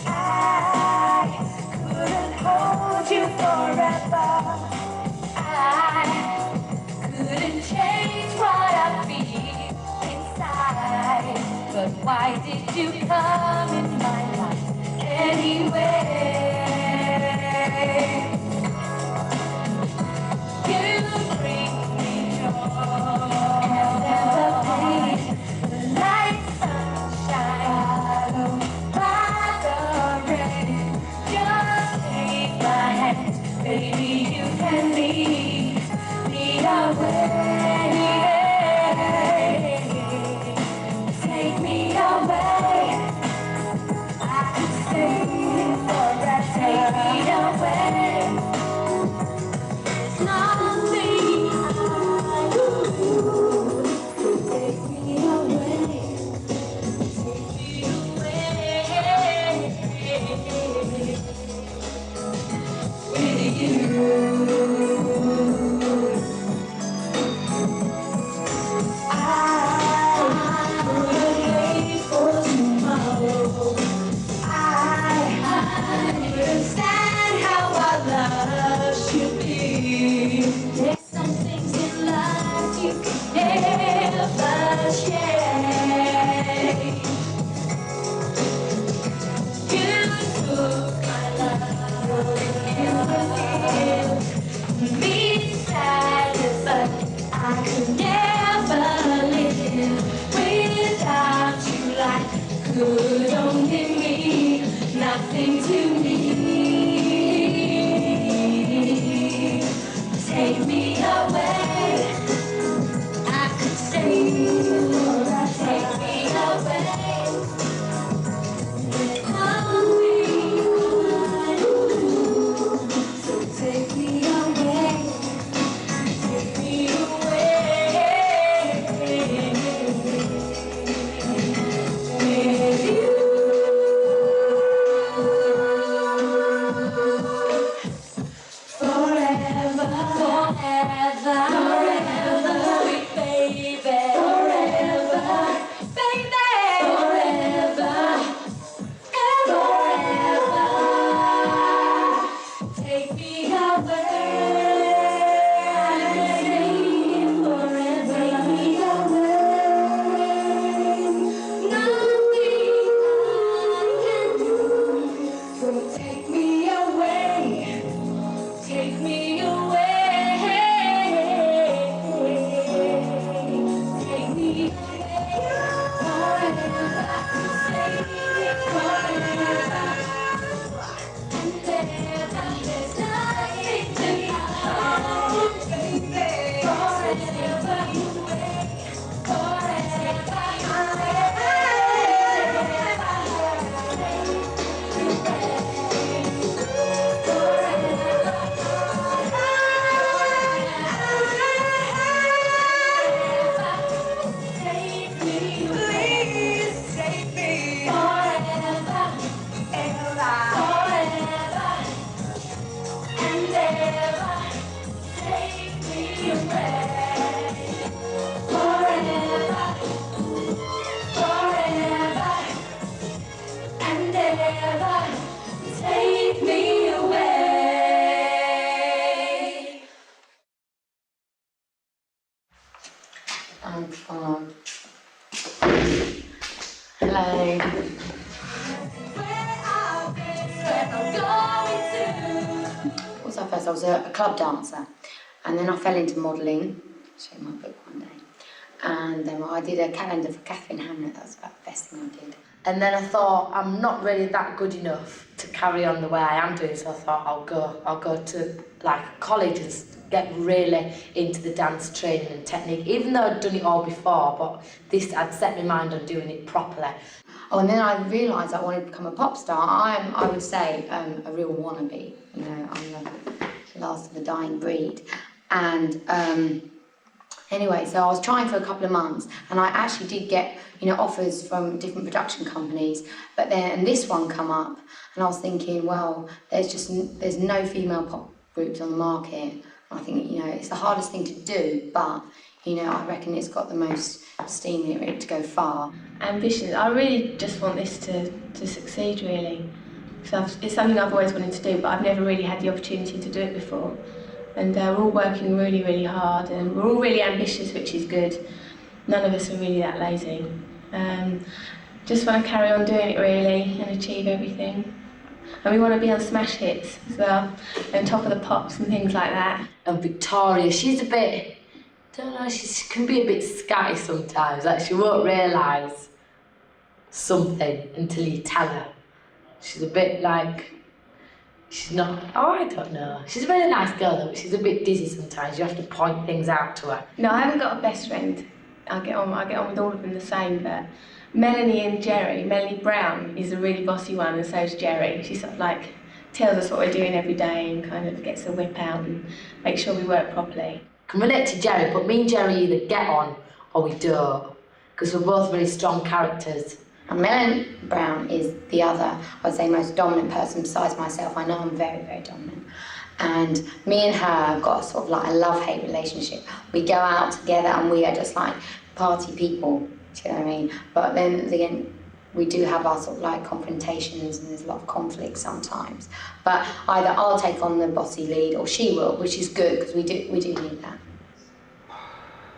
I couldn't hold you forever. I couldn't change what I feel inside. But why did you come in my life anyway? You bring me joy and the pain, the light, sunshine, by the rain. Just take my hand, baby, you can lead me away. Take me away. I could stay forever. Take me away. Nothing I do. Take me away. Take me away. With you. I couldn't wait for tomorrow. I couldn't stand how our love should be. There's some things in life you can never share. You took my love and me inside it, but I could never live without you. Like could only mean nothing to me. Take me away. I could stay forever. Take me away. Nothing I do. So take me away. Take me away. With you. Forever, forever, forever, sweet baby, forever, baby, forever, and forever. Take me away, I'm saying forever. Take me away, nothing I can do, so take me away. Take me away. Hello. What was I first? I was a club dancer, and then I fell into modelling. I'll show you my book one day. And then I did a calendar for Catherine Hamlet. That was about the best thing I did. And then I thought I'm not really that good enough to carry on the way I am doing, so I thought I'll go to like college and get really into the dance training and technique, even though I'd done it all before, but this, I'd set my mind on doing it properly. Oh, and then I realised I wanted to become a pop star. I would say, a real wannabe. You know, I'm the last of the dying breed. And anyway, so I was trying for a couple of months, and I actually did get, you know, offers from different production companies, but then this one come up, and I was thinking, well, there's no female pop groups on the market. I think, you know, it's the hardest thing to do, but, you know, I reckon it's got the most steam in it to go far. Ambition. I really just want this to succeed, really. So it's something I've always wanted to do, but I've never really had the opportunity to do it before. And we're all working really, really hard, and we're all really ambitious, which is good. None of us are really that lazy. Just want to carry on doing it, really, and achieve everything. And we want to be on smash hits as well, and top of the pops and things like that. And Victoria, she's a bit, don't know, she can be a bit scatty sometimes, like she won't realise something until you tell her. She's a bit like, she's not, I don't know. She's a really nice girl though, but she's a bit dizzy sometimes. You have to point things out to her. No, I haven't got a best friend. I get on with all of them the same, but Melanie and Jerry, Melanie Brown is a really bossy one, and so is Jerry. She sort of like tells us what we're doing every day and kind of gets a whip out and makes sure we work properly. I can relate to Jerry, but me and Jerry either get on or we don't, because we're both really strong characters. And Melanie Brown is the other, I'd say, most dominant person besides myself. I know I'm very, very dominant. And me and her have got sort of like a love-hate relationship. We go out together and we are just like party people. Do you know what I mean? But then again, we do have our sort of like confrontations, and there's a lot of conflict sometimes. But either I'll take on the bossy lead or she will, which is good because we do need that.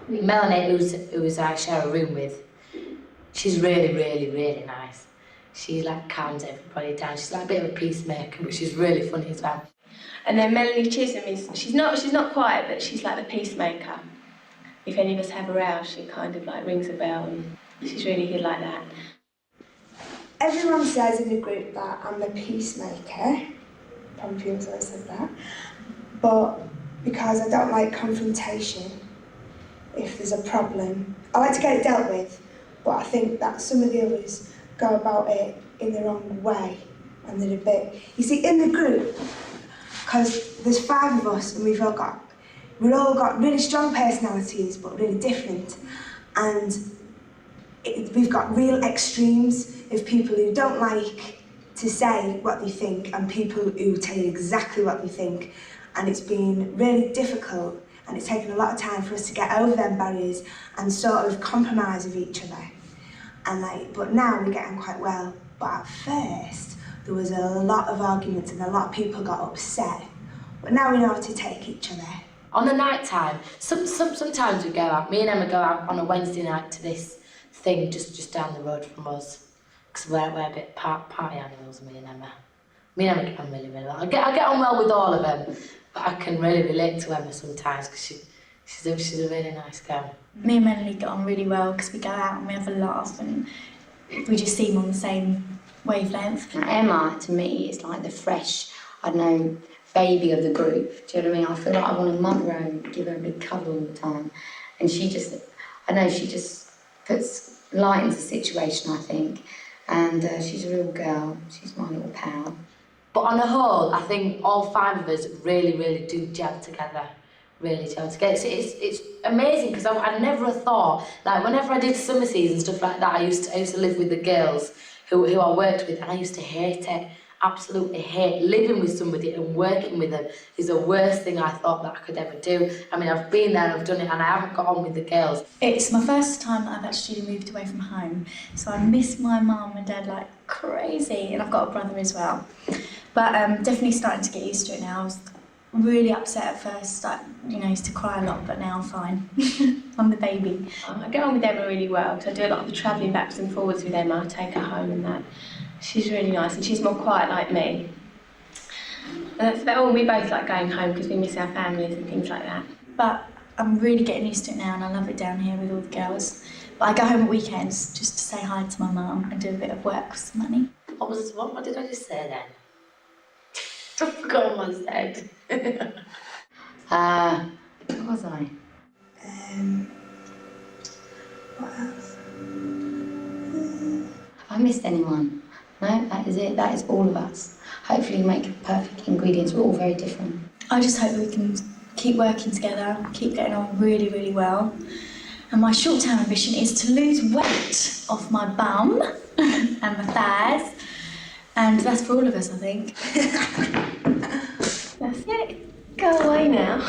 Melanie, who's I share a room with, she's really, really, really nice. She like calms everybody down. She's like a bit of a peacemaker, but she's really funny as well. And then Melanie Chisholm she's not quiet, but she's like the peacemaker. If any of us have a row, she kind of like rings a bell, and she's really good like that. Everyone says in the group that I'm the peacemaker. Probably feels I said that. But because I don't like confrontation, if there's a problem, I like to get it dealt with. But I think that some of the others go about it in the wrong way, and they're a bit. You see, in the group, because there's 5 of us, and we've all got really strong personalities, but really different, and we've got real extremes of people who don't like to say what they think and people who tell you exactly what they think, and it's been really difficult, and it's taken a lot of time for us to get over them barriers and sort of compromise with each other. And but now we get on quite well. But at first there was a lot of arguments and a lot of people got upset. But now we know how to take each other. On the night time, sometimes we go out. Me and Emma go out on a Wednesday night to this thing just down the road from us, because we're a bit party animals, me and Emma. Me and Emma get on really, really well. I get on well with all of them, but I can really relate to Emma sometimes because she's a really nice girl. Me and Melanie get on really well because we go out and we have a laugh and we just seem on the same wavelength. And Emma, to me, is like the fresh, I don't know, baby of the group. Do you know what I mean? I feel like I want to mother her and give her a big cuddle all the time. And she just puts light into the situation, I think. And she's a real girl. She's my little pal. But on the whole, I think all 5 of us really, really do gel together. Really gel together. It's amazing because I never thought, like whenever I did summer season stuff like that, I used to live with the girls who I worked with, and I used to hate it. Absolutely hate living with somebody and working with them is the worst thing I thought that I could ever do. I mean, I've been there and I've done it and I haven't got on with the girls. It's my first time that I've actually moved away from home, so I miss my mum and dad like crazy, and I've got a brother as well. But definitely starting to get used to it now. I was really upset at first, like, you know, I used to cry a lot, but now I'm fine. I'm the baby. I get on with Emma really well because I do a lot of the travelling backwards and forwards with Emma. I take her home and that. She's really nice and she's more quiet like me. And we both like going home because we miss our families and things like that. But I'm really getting used to it now and I love it down here with all the girls. But I go home at weekends just to say hi to my mum and do a bit of work for some money. What did I just say then? I forgot what I said. What was I? What else? Have I missed anyone? No, that is it. That is all of us. Hopefully we make perfect ingredients. We're all very different. I just hope we can keep working together, keep getting on really, really well. And my short-term ambition is to lose weight off my bum and my thighs. And that's for all of us, I think. That's it. Go away now.